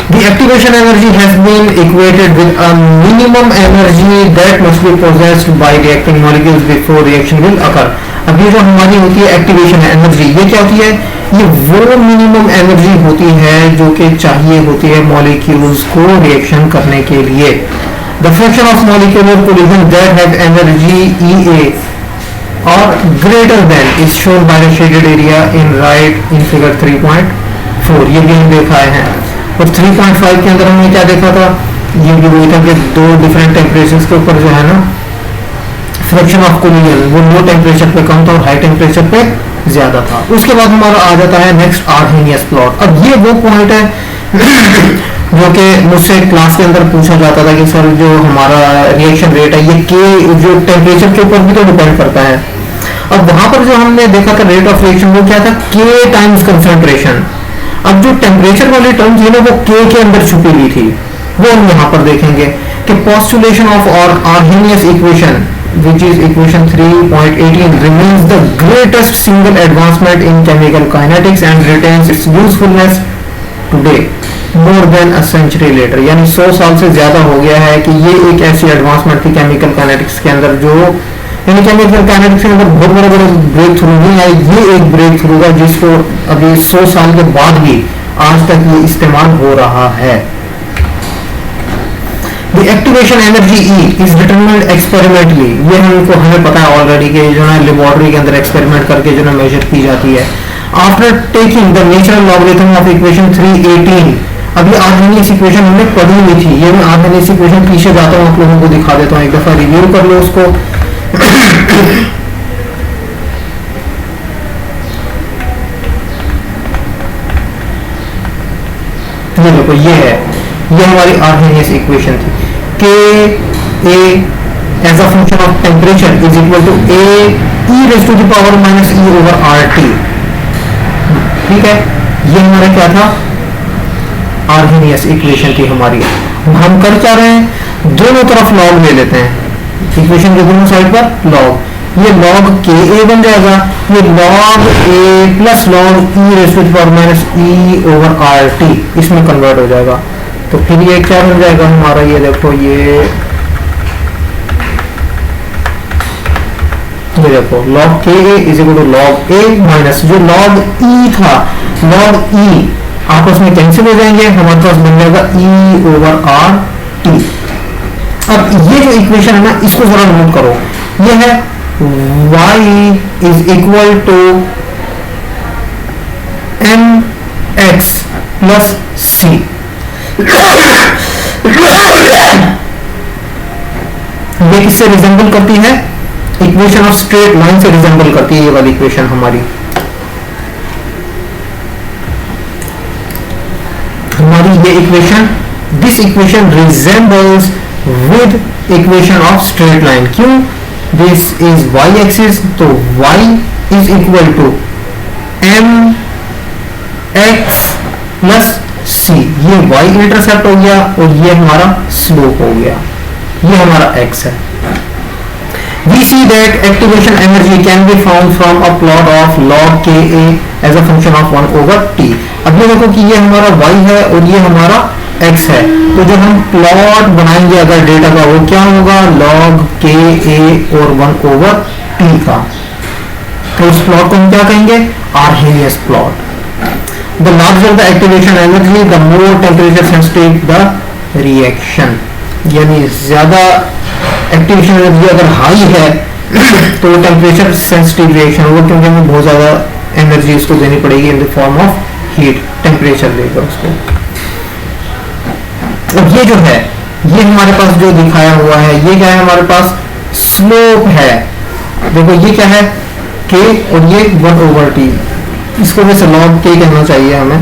S1: The activation energy has been equated with a minimum energy that must be possessed by reacting molecules before reaction will occur. अब ये जो हमारी होती है एक्टिवेशन एनर्जी, ये क्या होती है, ये वो मिनिमम एनर्जी होती है जो कि चाहिए होती है मॉलिक्यूल्स को रिएक्शन करने के लिए। The fraction of molecular collision that have energy EA और greater than is shown by the shaded area in right in figure 3.4, ये भी हम देखा है। और 3.5 के अंदर हमने क्या देखा था, ये भी वही था कि दो डिफरेंट टेम्परेचर के ऊपर जो है ना फ्रैक्शन ऑफ कोलिजन वो लो टेम्परेचर पे कम था और हाई टेम्परेचर पे ज्यादा था। उसके बाद हमारा आ जाता है नेक्स्ट आर्हेनियस प्लॉट। अब ये वो पॉइंट है जो कि मुझसे क्लास के अंदर पूछा जाता था कि सर जो हमारा रिएक्शन रेट है ये के जो टेम्परेचर के ऊपर भी तो डिपेंड करता है। अब वहां पर जो हमने देखा था रेट ऑफ रिएक्शन वो क्या था, के टाइम्स कंसंट्रेशन। अब जो टेम्परेचर वाली टर्म थी ना वो के अंदर छुपी हुई थी, वो हम यहाँ पर देखेंगे कि पोस्टुलेशन ऑफ और Arrhenius equation which is equation 3.18 remains the greatest single advancement in chemical kinetics and retains its usefulness today more than a century later। यानी 100 साल से ज्यादा हो गया है कि ये एक ऐसी एडवांसमेंट थी केमिकल काइनेटिक्स के अंदर जो यानी केमिकल काइनेटिक्स के अंदर बहुत बड़े बड़े ब्रेक थ्रू नहीं आए, ये एक ब्रेक थ्रू है जिसको अभी 100 साल के बाद भी आज तक ये इस्तेमाल हो रहा है। The activation energy E is determined experimentally। ये हमें पता है ऑलरेडी कि जो है लेबोरेटरी के अंदर एक्सपेरिमेंट करके जो है मेजर की जाती है। After taking the natural logarithm of equation 318। अभी आर्हेनियस इक्वेशन हमने पढ़ी हुई थी, ये मैं आर्हेनियस इक्वेशन पीछे जाता हूँ आप लोगों को दिखा देता हूँ, एक दफा रिव्यू कर लो उसको। ये देखो ये है, ये हमारी आर्हेनियस इक्वेशन थी के A as a function of temperature is equal to A E raise to the power minus E over R T. ठीक है, ये हमारा क्या था, आर्हेनियस इक्वेशन थी हमारी। हम कर क्या रहे हैं, दोनों तरफ लॉग ले लेते हैं, इक्वेशन के दोनों साइड पर लॉग, ये लॉग के ए बन जाएगा, ये log a plus log e raise to the power minus E over R T इसमें कन्वर्ट हो जाएगा। तो फिर ये क्या बन जाएगा हमारा, ये देखो ये देखो log के A is equal to log A minus जो log ई था, log ई आपस में कैंसिल हो जाएंगे, हमारे पास बन जाएगा ई ओवर आर टी। अब ये जो इक्वेशन है ना इसको जरा नोट करो, ये है y is equal to M X plus C. ये किससे रिजेंबल करती है, इक्वेशन ऑफ स्ट्रेट लाइन से रिजेंबल करती है ये वाली इक्वेशन हमारी ये equation, this equation resembles with equation of straight line. क्यों, दिस इज y एक्सिस, तो y is equal to M X plus C, ये y इंटरसेप्ट हो गया और ये हमारा स्लोप हो गया, ये हमारा x है। We see that activation energy can be found from a plot of log Ka as a function of 1 over t। अब ये देखो कि ये हमारा y है और ये हमारा x है, तो जब हम प्लॉट बनाएंगे अगर डेटा का वो क्या होगा, log Ka और 1 over t का, तो उस प्लॉट को हम क्या कहेंगे, Arrhenius plot. The larger the activation energy, the more temperature sensitive the reaction। यानी ज्यादा एक्टिवेशन एनर्जी अगर हाई है तो टेम्परेचर सेंसिटिव रिएक्शन होगा, क्योंकि हमें बहुत ज्यादा एनर्जी इसको देनी पड़ेगी in the form of heat, temperature देगा उसको। अब ये जो है ये हमारे पास जो दिखाया हुआ है ये क्या है, हमारे पास स्लोप है। देखो ये क्या है, के और ये 1 over t, इसको वैसे log k कहना चाहिए हमें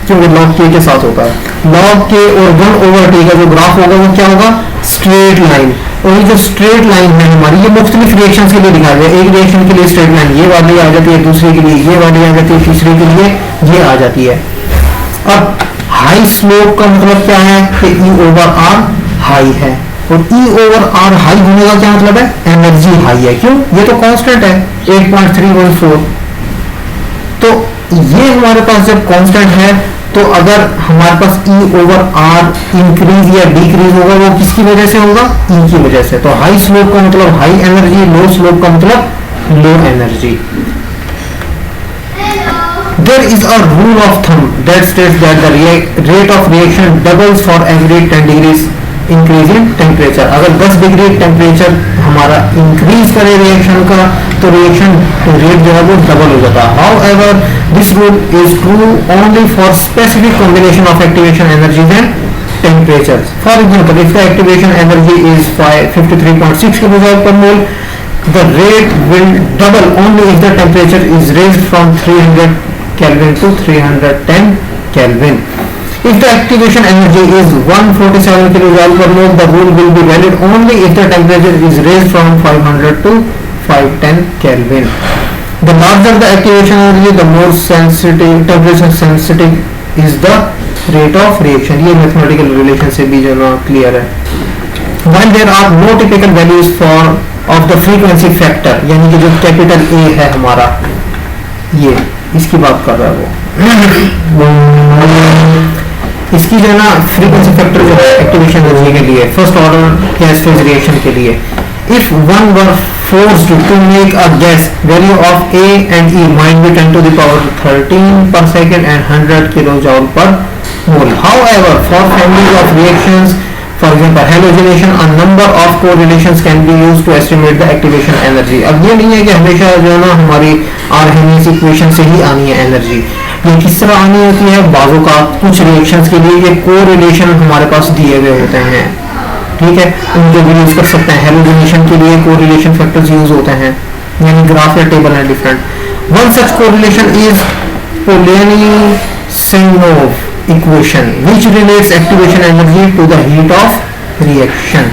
S1: क्योंकि log k के साथ होता है। log k और 1 over t का जो ग्राफ होगा वो क्या होगा, स्ट्रेट लाइन। और ये जो स्ट्रेट लाइन है हमारी ये मुख्तलिफ रिएक्शन के लिए दिखाया गया, एक रिएक्शन के लिए स्ट्रेट लाइन ये वाली आ जाती है, दूसरे के लिए ये वाली आ जाती है, तीसरे के लिए ये आ जाती है। अब हाई स्लोप का मतलब क्या है कि E over R हाई है, और E over R हाई होने का क्या मतलब है, एनर्जी हाई है। क्यों, ये तो कांस्टेंट है 8.314। तो ये हमारे पास जब कांस्टेंट है तो अगर हमारे पास E over R इंक्रीज या डिक्रीज होगा वो किसकी वजह से होगा, E की वजह से। तो हाई स्लोप का मतलब हाई एनर्जी, लो स्लोप का मतलब low energy. There is a rule of thumb that states that the rate of reaction doubles for every 10 degrees increase in temperature। अगर 10 डिग्री टेम्परेचर हमारा इंक्रीज करे रिएक्शन का तो reaction rate जो है वो डबल हो जाता है. How ever this rule is true only for specific combination of activation energies and temperatures. For example, if the activation energy is 53.6 kilojoule per mole, the rate will double only if the temperature is raised from 300 Kelvin to 310 Kelvin. If the activation energy is 147 kilojoule per mole, the rule will be valid only if the temperature is raised from 500 to 510 Kelvin. The larger the activation energy, the more sensitive, temperature sensitive is the rate of reaction. ये mathematical relation से भी जो ना clear है. While there are no typical values for of the frequency factor, यानी कि जो capital A है हमारा, ये इसकी बात कर रहा है वो. इसकी जो ना frequency factor जो है activation energy के लिए first order gas phase reaction के लिए, if one were forced to make a guess, value of A and E might be 10 to the power 13 per second and 100 kilojoule per mole. However, for families of reactions, for example halogenation, a number of correlations can be used to estimate the activation energy. अब ये नहीं है कि हमेशा जो है ना हमारी आर्हेनियस इक्वेशन से ही आनी है एनर्जी. ये किस तरह आनी होती है, बाजू का कुछ रिएक्शंस के लिए ये कोरिलेशन हमारे पास दिए हुए होते हैं, ठीक है, उनको भी यूज कर सकते हैं. हेलोजेनेशन के लिए कोरिलेशन फैक्टर्स यूज होते हैं, यानी ग्राफ या टेबल है different. One such correlation is Polanyi Semenov equation which relates activation energy to the heat of reaction.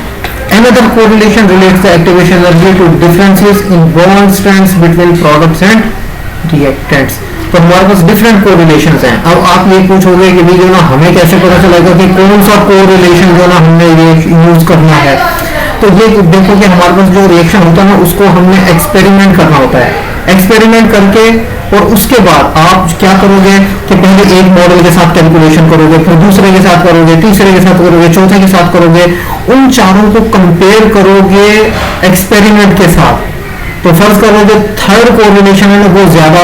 S1: Another correlation relates the activation energy to differences in bond strengths between products and reactants. तो हमारे पास different correlations हैं. अब आप ये पूछोगे कि भी जो ना हमें कैसे पता चलेगा कि कौन सा कोरिलेशन जो ना हमने ये यूज करना है. तो ये देखो कि हमारे पास जो रिएक्शन होता है ना उसको हमने एक्सपेरिमेंट करना होता है. एक्सपेरिमेंट करके और उसके बाद आप क्या करोगे कि पहले एक मॉडल के साथ कैलकुलेशन करोगे, फिर दूसरे के साथ करोगे, तीसरे के साथ करोगे, चौथे के साथ करोगे, उन चारों को कंपेयर करोगे एक्सपेरिमेंट के साथ. तो फर्ज करोगे थर्ड कोरिलेशन है ना वो ज्यादा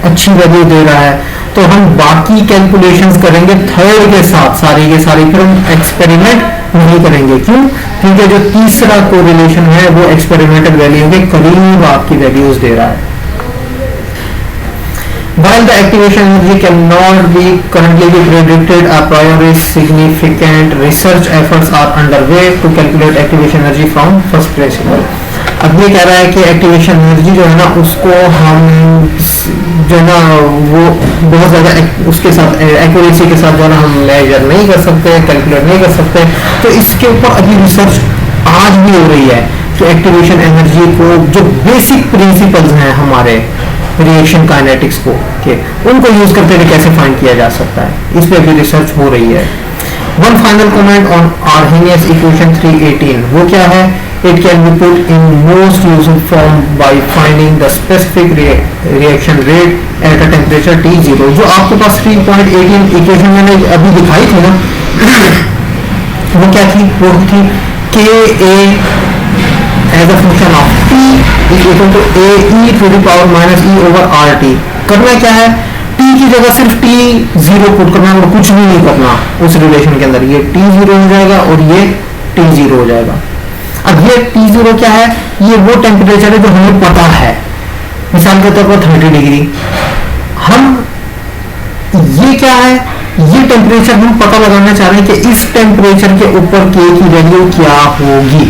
S1: अच्छी वैल्यू दे रहा है, तो हम बाकी कैलकुलेशंस करेंगे थर्ड के साथ सारी के सारी, फिर हम एक्सपेरिमेंट नहीं करेंगे. क्यों? क्योंकि जो तीसरा कोरिलेशन है वो एक्सपेरिमेंटल वैल्यू के करीब आपकी वैल्यूज दे रहा है. While the activation energy cannot be currently be predicted a priori, significant research efforts are underway to calculate activation energy from first principle. अब ये कह रहा है कि एक्टिवेशन एनर्जी जो है ना उसको हम जो ना वो बहुत ज़्यादा उसके साथ एक्यूरेसी के साथ जो ना हम मेजर नहीं कर सकते, कैलकुलेट नहीं कर सकते. तो इसके ऊपर अभी रिसर्च आज भी हो रही है कि एक्टिवेशन एनर्जी को जो बेसिक प्रिंसिपल्स हैं हमारे रिएक्शन काइनेटिक्स को के उनको यूज करते हुए कैसे फाइंड किया जा सकता है, इस पे भी रिसर्च हो रही है. One final comment on Arrhenius equation 318. वो क्या है? It can be put in most useful form by finding the specific reaction rate at a temperature T0. जो आपके पास 3.18 इक्वेशन मैंने अभी दिखाई थी ना वो क्या थी? वो थी Ka as a function of T is equal to AE to the power minus E over RT. करना क्या है? T की जगह सिर्फ T0 पुट करना और कुछ भी नहीं करना उस रिलेशन के अंदर. ये T0 हो जाएगा और ये T0 हो जाएगा. अब ये T0 क्या है? ये वो टेम्परेचर है जो हमें पता है. मिसाल के तौर पर 30 डिग्री. हम ये क्या है? ये टेम्परेचर हम पता लगाना चाह रहे हैं कि इस टेम्परेचर के ऊपर K की वैल्यू क्या होगी.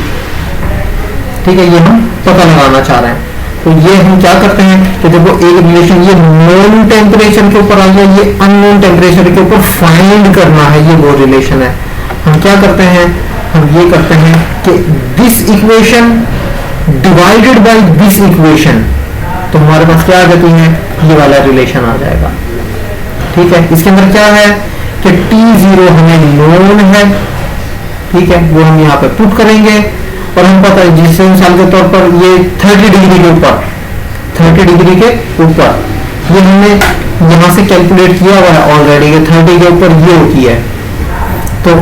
S1: ठीक है, ये हम पता लगाना चाह रहे हैं. तो ये हम क्या करते हैं कि देखो एक रिलेशन ये नोन टेम्परेचर के ऊपर आ गया, ये अननोन टेम्परेचर के ऊपर फाइंड करना है, ये वो रिलेशन है. हम क्या करते हैं? हम ये करते हैं कि this equation divided by this equation, तो हमारे पास क्या आ जाती है? ये वाला रिलेशन आ जाएगा. ठीक है, इसके अंदर क्या है कि T0 हमें नोन है, ठीक है, वो हम यहाँ पे पुट करेंगे और हम पता है जिससे मिसाल के तौर पर ये 30 डिग्री के ऊपर, 30 डिग्री के ऊपर ये हमने यहाँ से कैलकुलेट किया हुआ है ऑलरेडी कि 30 के ऊपर ये होती है. तो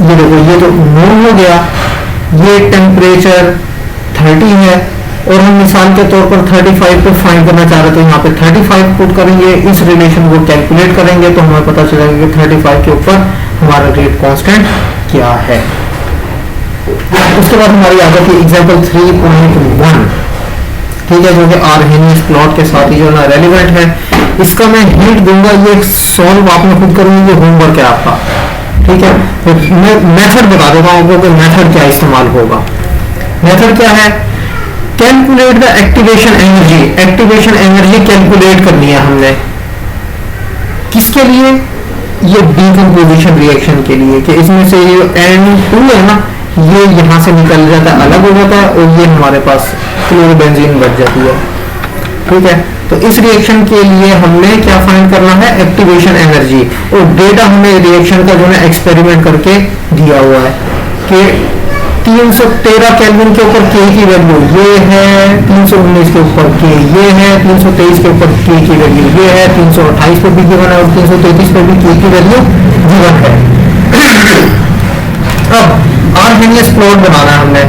S1: ये देखो ये तो नोन हो गया, ये टेम्परेचर 30 है और हम मिसाल के तौर पर 35 को फाइंड करना चाह रहे थे. यहाँ पे 35 पुट करेंगे, इस रिलेशन को कैलकुलेट करेंगे तो हमें पता चलेगा कि 35 के ऊपर हमारा रेट कांस्टेंट क्या है. उसके बाद हमारी आ जाती है एग्जाम्पल 3.1. ठीक है, जो कि आर्हेनियस प्लॉट के साथ ही जो ना रेलिवेंट है। इसका मैं हिंट दूंगा, ये सॉल्व आपने खुद करोगे, ये होमवर्क है आपका, ठीक है। तो मैं मेथड बता देता हूँ आपको कि मेथड क्या इस्तेमाल होगा। मेथड क्या है, calculate the activation energy. Activation energy calculate करनी है हमने, किसके लिए, ये डीकंपोजिशन रिएक्शन के लिए, कि इसमें से ये N2 है ना, ये यहाँ से निकल जाता है, अलग हो जाता है, और ये हमारे पास क्लोरोबेंजीन बच जाती है, ठीक है। तो इस रिएक्शन के लिए हमने क्या फाइंड करना है, एक्टिवेशन एनर्जी। और डेटा हमें रिएक्शन का जो है एक्सपेरिमेंट करके दिया हुआ है कि 313 केल्विन के ऊपर के की वैल्यू ये है, 319 के ऊपर के ये है, 323 के ऊपर के की वैल्यू ये है, 328 पे भी गिवन है और 333 पे भी के की वैल्यू गिवन है। अब आर्हेनियस प्लॉट बनाना है हमने।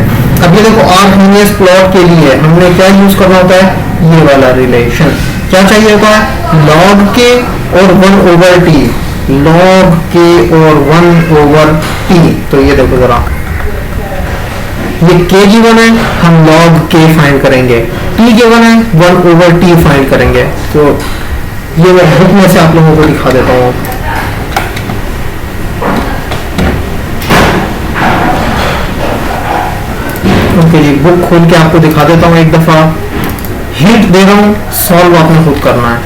S1: अब ये देखो, आर्हेनियस प्लॉट के लिए हमने क्या यूज करना होता है, ये वाला रिलेशन क्या चाहिए होता है, log k और 1/t, log k और 1/t। तो ये देखो जरा, ये k गिवन है, हम log k फाइंड करेंगे, t गिवन है, 1/t फाइंड करेंगे। तो ये मैं बुक में से आप लोगों को दिखा देता हूँ। ओके जी, बुक खोल के आपको दिखा देता हूँ एक दफा, हिंट दे रहा हूँ, सॉल्व आपने खुद करना है।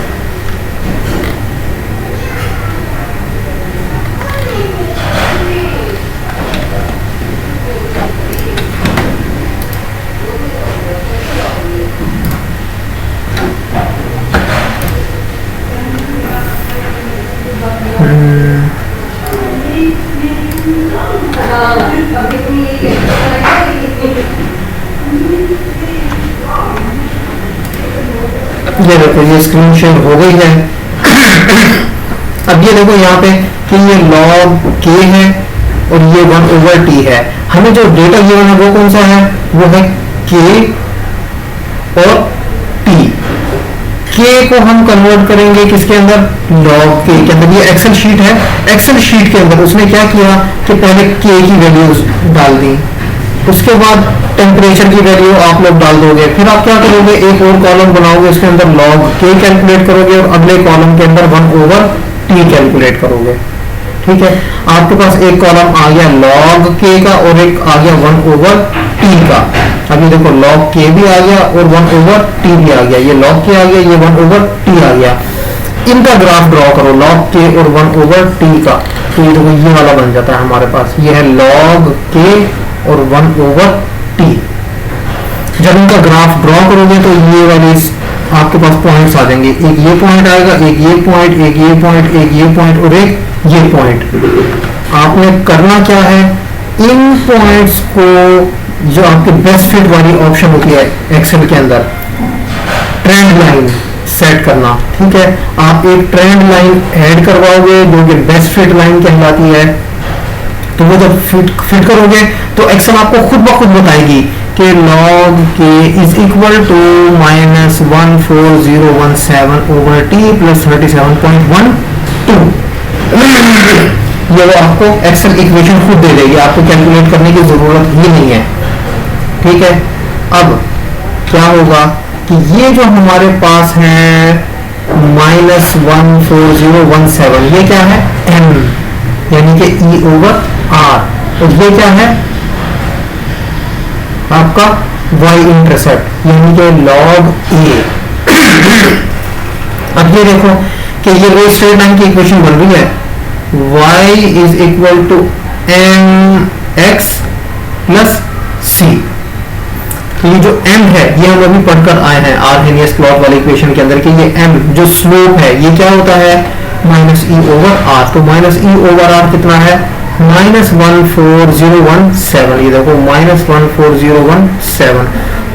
S1: ये देखो, ये स्क्रीन शेयर हो गई है। अब ये देखो यहाँ पे कि ये log k है और ये 1/t है। हमें जो डेटा गिवन है वो कौन सा है, वो है k और t। k को हम कन्वर्ट करेंगे किसके अंदर, log k के अंदर। ये एक्सेल शीट है, एक्सेल शीट के अंदर उसने क्या किया कि पहले k की वैल्यूज डाल दी, उसके बाद टेम्परेचर की वैल्यू आप लोग डाल दोगे, फिर आप क्या करोगे, एक और कॉलम बनाओगे, उसके अंदर log k कैलकुलेट करोगे और अगले कॉलम के अंदर 1/t कैलकुलेट करोगे, ठीक है। आपके पास एक कॉलम आ गया log k का और एक आ गया 1/t का। अभी देखो, log k भी आ गया और 1/t भी आ गया, ये log k आ गया, ये 1/t आ गया। इनका ग्राफ ड्रॉ करो, log k और 1/t का। तो ये देखो, ये वाला बन जाता है हमारे पास, ये है log k और 1/t। जब इनका ग्राफ ड्रॉ करोगे तो ये वाले आपके पास पॉइंट्स आ जाएंगे, एक ये पॉइंट आएगा, एक ये पॉइंट, एक ये पॉइंट, एक ये पॉइंट और एक ये पॉइंट। आपने करना क्या है, इन पॉइंट्स को, जो आपके बेस्ट फिट वाली ऑप्शन होती है एक्सेल के अंदर, ट्रेंड लाइन सेट करना, ठीक है। आप एक ट्रेंड लाइन ऐड करवाओगे जो कि बेस्ट फिट लाइन कहलाती है। तो वो जब फिट करोगे तो एक्सेल आपको खुद ब खुद बताएगी कि log k is equal to -14017/t + 37.12। ये वो आपको एक्सेल इक्वेशन खुद दे देगी, आपको कैलकुलेट करने की जरूरत ही नहीं है, ठीक है। अब क्या होगा कि ये जो हमारे पास है -14017, ये क्या है, m यानी कि E/R, और ये क्या है आपका y इंटरसेप्ट यानी कि log a। अब ये देखो कि ये रे स्ट्रेट लाइन की इक्वेशन बन रही है, y is equal to mx plus c। तो ये जो m है ये हम अभी पढ़कर आए हैं आर्हेनियस प्लॉट वाली इक्वेशन के अंदर कि ये m जो स्लोप है ये क्या होता है, -E/R। तो -E/R कितना है, -14017। ये देखो, -14017।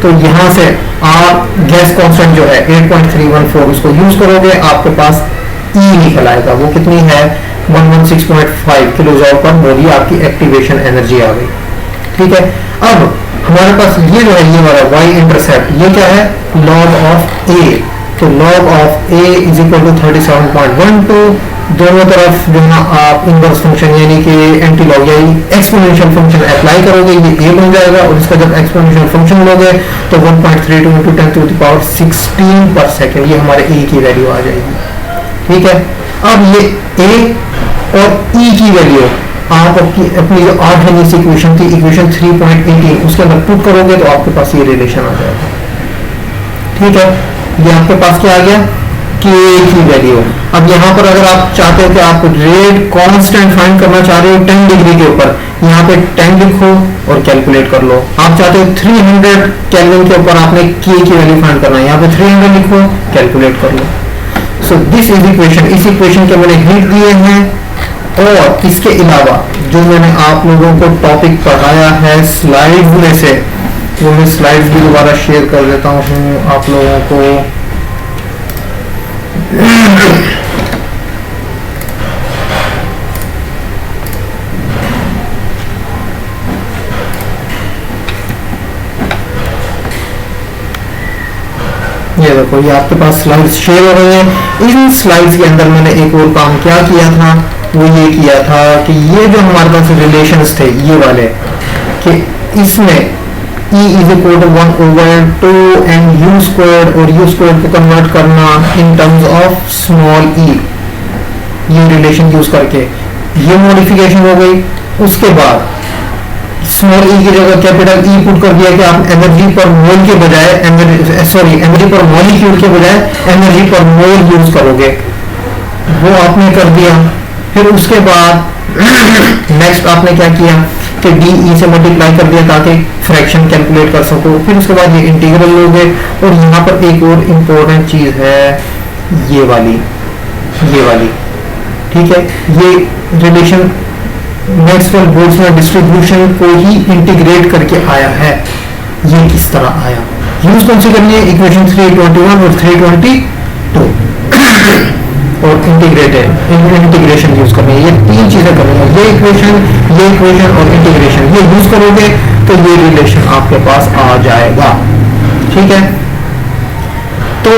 S1: तो यहाँ से R गैस कांस्टेंट जो है 8.314, उसको यूज करोगे, आपके पास E निकल आएगा, वो कितनी है, 116.5 किलो जॉल पर मोल, आपकी एक्टिवेशन एनर्जी आ गई, ठीक है। अब हमारे पास ये जो है, ये वाला y इंटरसेप्ट, ये क्या है, log ऑफ a। तो log of a is equal to 37.12 दोनों तरफ जो है आप इनवर्स फंक्शन यानी कि एंटीलॉग यानी एक्सपोनेंशियल फंक्शन अप्लाई करोगे, ये a बन जाएगा, और इसका जब एक्सपोनेंशियल फंक्शन लोगे तो 1.32 into 10 to the power 16 पर सेकेंड, ये हमारे e की वैल्यू आ जाएगी। ठीक है, अब ये a और e की वैल्यू आप अपनी जो आर्गेनिक इक्वेशन थी, इक्वेशन 3.18 उसके अंदर पुट करोगे तो आपके पास ये रिलेशन आ जाएगा। ठीक है, ये आपके पास क्या आ गया, k की वैल्यू। अब यहाँ पर अगर आप चाहते हो कि आप रेट कांस्टेंट फाइंड करना चाह रहे हो 10 डिग्री के ऊपर, यहाँ पे 10 लिखो और कैलकुलेट कर लो। आप चाहते हो 300 केल्विन के ऊपर आपने k की वैल्यू फाइंड करना है, यहाँ पे 300 लिखो, कैलकुलेट कर लो। सो दिस इज इक्वेशन, इस इक्वेशन के मैंने हिंट दिए हैं, और इसके अलावा जो मैंने आप लोगों को टॉपिक पढ़ाया है स्लाइड्स में से, वो मैं स्लाइड्स भी दोबारा शेयर कर देता हूँ आप लोगों को। ये देखो, ये आपके पास स्लाइड्स शेयर हो रही हैं। इन स्लाइड्स के अंदर मैंने एक और काम क्या किया था, वो ये किया था कि ये जो हमारे पास रिलेशंस थे ये वाले, कि इसमें e is equal to 1/2 and u square, और u स्क्वायर को कन्वर्ट करना in terms of small e, ये रिलेशन यूज करके ये मॉडिफिकेशन हो गई। उसके बाद स्मॉल e की जगह कैपिटल E पुट कर दिया कि आप एनर्जी पर मोल के बजाय एनर्जी पर मॉलिक्यूल के बजाय एनर्जी पर मोल यूज करोगे, वो आपने कर दिया। फिर उसके बाद नेक्स्ट आपने क्या किया कि DE से मल्टीप्लाई कर दिया ताकि फ्रैक्शन कैलकुलेट कर सको। फिर उसके बाद ये इंटीग्रल लोगे, और यहाँ पर एक और इम्पोर्टेंट चीज है ये वाली, ठीक है, ये रिलेशन मैक्सवेल बोल्ट्जमैन डिस्ट्रीब्यूशन को ही इंटीग्रेट करके आया है। ये किस तरह आया, यूज कौन सी करनी है, इक्वेशन 321 और 322 और इंटीग्रेशन यूज करनी है। ये तीन चीजें करनी है, ये इक्वेशन और इंटीग्रेशन, ये यूज करोगे तो ये रिलेशन आपके पास आ जाएगा। ठीक है, तो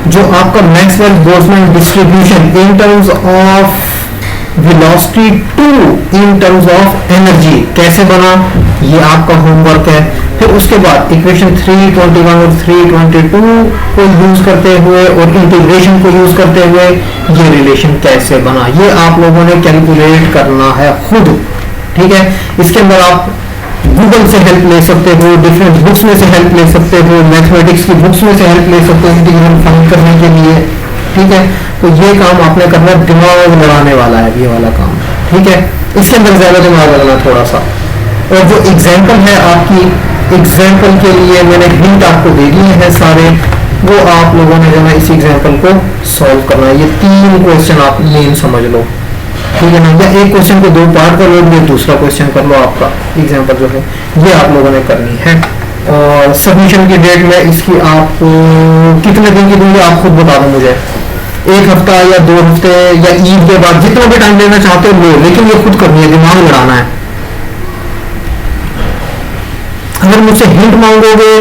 S1: जो आपका Maxwell Boltzmann distribution in terms of velocity to in terms of energy कैसे बना, ये आपका होमवर्क है। फिर उसके बाद इक्वेशन 321 और 322 को यूज करते हुए और इंटीग्रेशन को यूज करते हुए ये रिलेशन कैसे बना, ये आप लोगों ने कैलकुलेट करना है खुद। ठीक है, इसके अंदर आप गूगल से हेल्प ले सकते हो, डिफरेंट बुक्स में से हेल्प ले सकते हो, मैथमेटिक्स की बुक्स में से हेल्प ले सकते हो इंटीग्रल फाइंड करने के लिए। ठीक है, तो ये काम आपने करना, दिमाग लड़ाने वाला है ये वाला काम। ठीक है, इसके अंदर ज्यादा दिमाग लगाना थोड़ा सा। और जो एग्जाम्पल है आपकी, एग्जाम्पल के लिए मैंने हिंट आपको दे दिए हैं सारे, वो आप लोगों ने जो है इस एग्जाम्पल को सॉल्व करना है। ये 3 क्वेश्चन आप मेन समझ लो, ठीक है ना, या एक क्वेश्चन को 2 पार्ट कर लो, ये दूसरा क्वेश्चन कर लो। आपका एग्जाम्पल जो है ये आप लोगों ने करनी है। और सबमिशन की डेट में इसकी आप कितने दिन की दूंगे आप खुद बता दो मुझे, 1 हफ्ता या 2 हफ्ते या ईद के बाद, जितना भी टाइम लेना चाहते हो लो, लेकिन ये खुद करनी है, दिमाग लड़ाना है। अगर मुझसे हिंट मांगोगे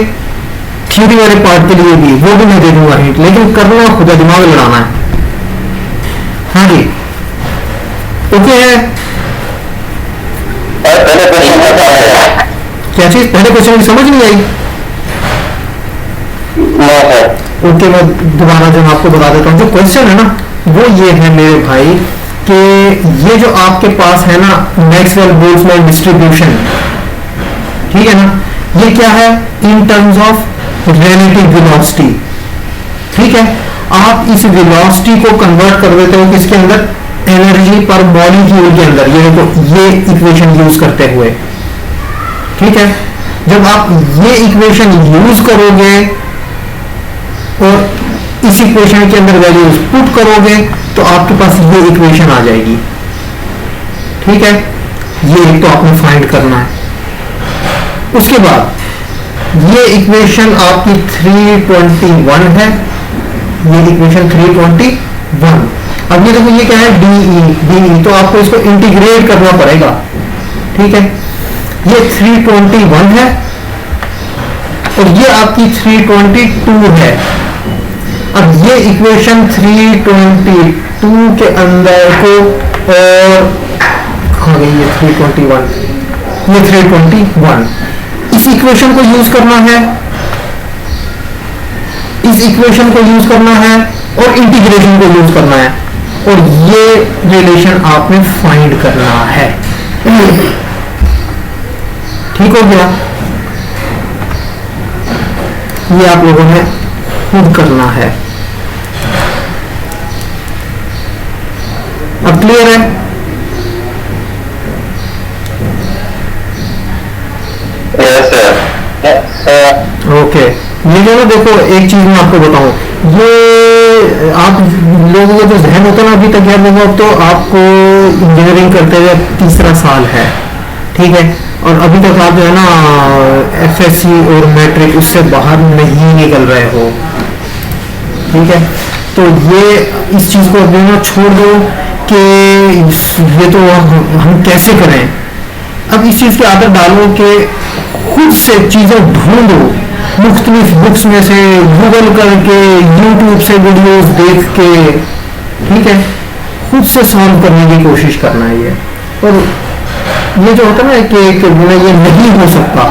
S1: थ्योरी वाले पार्ट के लिए भी, वो भी मैं दे दूंगा हिंट, लेकिन करना खुद है, दिमाग लड़ाना है। हाँ जी, ओके है। क्या चीज, पहले क्वेश्चन की समझ नहीं आई? ओके, मैं दोबारा जो आपको बता देता हूँ, जो क्वेश्चन है ना वो ये है मेरे भाई कि ये जो आपके पास है ना मैक्सवेल बोल्ट्जमैन डिस्ट्रीब्यूशन, ठीक है ना, ये क्या है, इन टर्म्स ऑफ रिलेटिव वेलोसिटी। ठीक है, आप इस वेलोसिटी को कन्वर्ट कर देते हो किसके अंदर, एनर्जी पर मॉलिक्यूल के अंदर। ये देखो, ये इक्वेशन यूज करते हुए, ठीक है, जब आप ये इक्वेशन यूज करोगे और इस इक्वेशन के अंदर वैल्यूज पुट करोगे तो आपके पास ये इक्वेशन आ जाएगी। ठीक है, ये एक तो आपने फाइंड करना है। उसके बाद ये इक्वेशन आपकी 321 है, ये इक्वेशन 321। अब ये देखो, ये क्या है, DE, तो आपको इसको इंटीग्रेट करना पड़ेगा। ठीक है, ये 321 है और ये आपकी 322 है। अब ये इक्वेशन 322 2 के अंदर को, और कहाँ गई ये 321, ये 321, इस इक्वेशन को यूज करना है, इस इक्वेशन को यूज करना है और इंटीग्रेशन को यूज करना है, और ये रिलेशन आपने फाइंड करना है। ठीक हो गया, ये आप लोगों ने खुद करना है। अब क्लियर है? ओके, ये जो ना देखो, एक चीज मैं आपको बताऊं, ये आप लोगों का जो जहन होता है ना, अभी तक यार देखो, अब तो आपको इंजीनियरिंग करते हुए तीसरा साल है, ठीक है, और अभी तक आप जो है ना एफएससी और मैट्रिक उससे बाहर नहीं निकल रहे हो, ठीक है, तो ये इस चीज को अभी ना छोड़ दो कि ये तो हम कैसे करें। अब इस चीज की आदत डालो कि खुद से चीजें ढूंढो, मुख्तलिफ बुक्स में से, गूगल करके, यूट्यूब से वीडियोस देख के, ठीक है, खुद से सॉल्व करने की कोशिश करना है ये। और ये जो होता है ना कि ये नहीं हो सकता,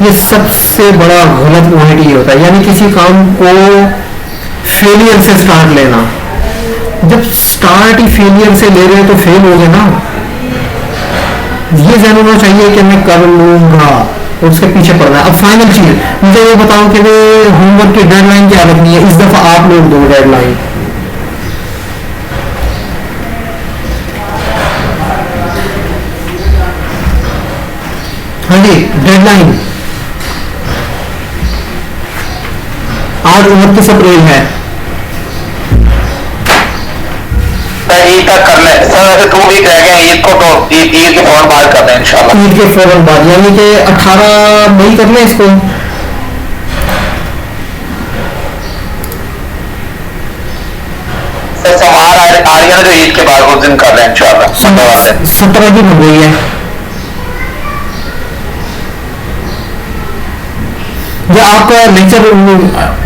S1: ये सबसे बड़ा गलत पॉइंट ये होता है, यानी किसी काम को फेलियर से स्टार्ट लेना। जब स्टार्ट ही फेलियर से ले रहे हैं तो फेल हो गए ना। ये ज़हन होना चाहिए कि मैं कर लूंगा, और उसके पीछे पड़ना है। अब फाइनल चीज मुझे ये बताओ कि होमवर्क की डेडलाइन क्या रखनी है, इस दफा आप लोग दो डेडलाइन। हाँ जी, डेडलाइन आज 29 अप्रैल है।
S2: ईद तक कर ले सर, ऐसे 2 वीक रह गए ईद को, तो ईद के फौरन बाद कर लें इंशाल्लाह।
S1: ईद के फौरन बाद यानी कि 18 मई कर लें इसको।
S2: सर समार आ रही है ना जो ईद के बाद, उस दिन कर लें इंशाल्लाह।
S1: 17 की बन गई है, जो आपका लेक्चर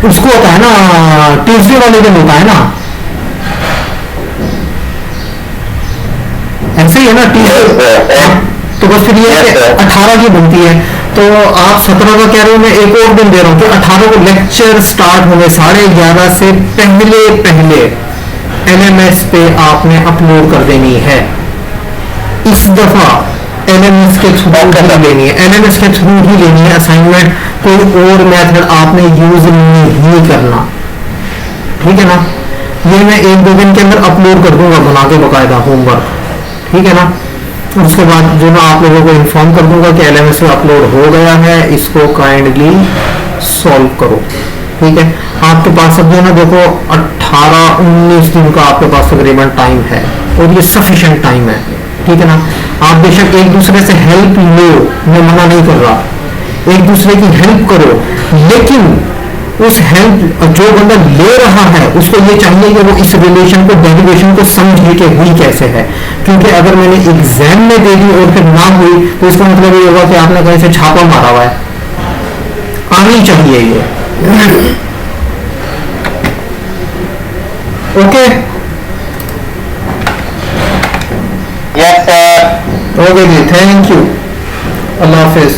S1: उसको होता है ना, ट्यूसडे वाले दिन होता है ना, ऐसे ही है ना ट्यूसडे। तो बस फिर ये 18 की बनती है, तो आप 17 का कह रहे हो, मैं एक और दिन दे रहा हूँ कि 18 को लेक्चर स्टार्ट होने 11:30 से पहले पहले LMS पे आपने अपलोड कर देनी है। इस दफा LMS के थ्रू ही लेनी है, LMS के थ्रू ही लेनी है असाइनमेंट, कोई और मेथड आपने यूज नहीं करना, ठीक है ना। ये मैं 1-2 दिन के अंदर अपलोड कर दूंगा बना के बकायदा होमवर्क, ठीक है ना। उसके बाद जो मैं आप लोगों को इन्फॉर्म कर दूंगा कि LMS में अपलोड हो गया है, इसको काइंडली सॉल्व करो, ठीक है। आपके पास अब जो है ना देखो 18-19 दिन का आपके पास तकरीबन टाइम है, और ये सफिशिएंट टाइम है, ठीक है ना। आप बेशक एक दूसरे से हेल्प लो, मैं मना नहीं कर रहा, एक दूसरे की हेल्प करो, लेकिन उस हेल्प जो बंदा ले रहा है उसको ये चाहिए कि वो इस रिलेशन को, डेरिवेशन को समझे कि हुई कैसे है। क्योंकि अगर मैंने एग्जाम में दे दी और फिर ना हुई तो इसका मतलब ये होगा कि आपने कहीं से छापा मारा हुआ है, आनी चाहिए ये। Okay,
S2: yes sir,
S1: okay ji, thank you, अल्लाह हाफिज।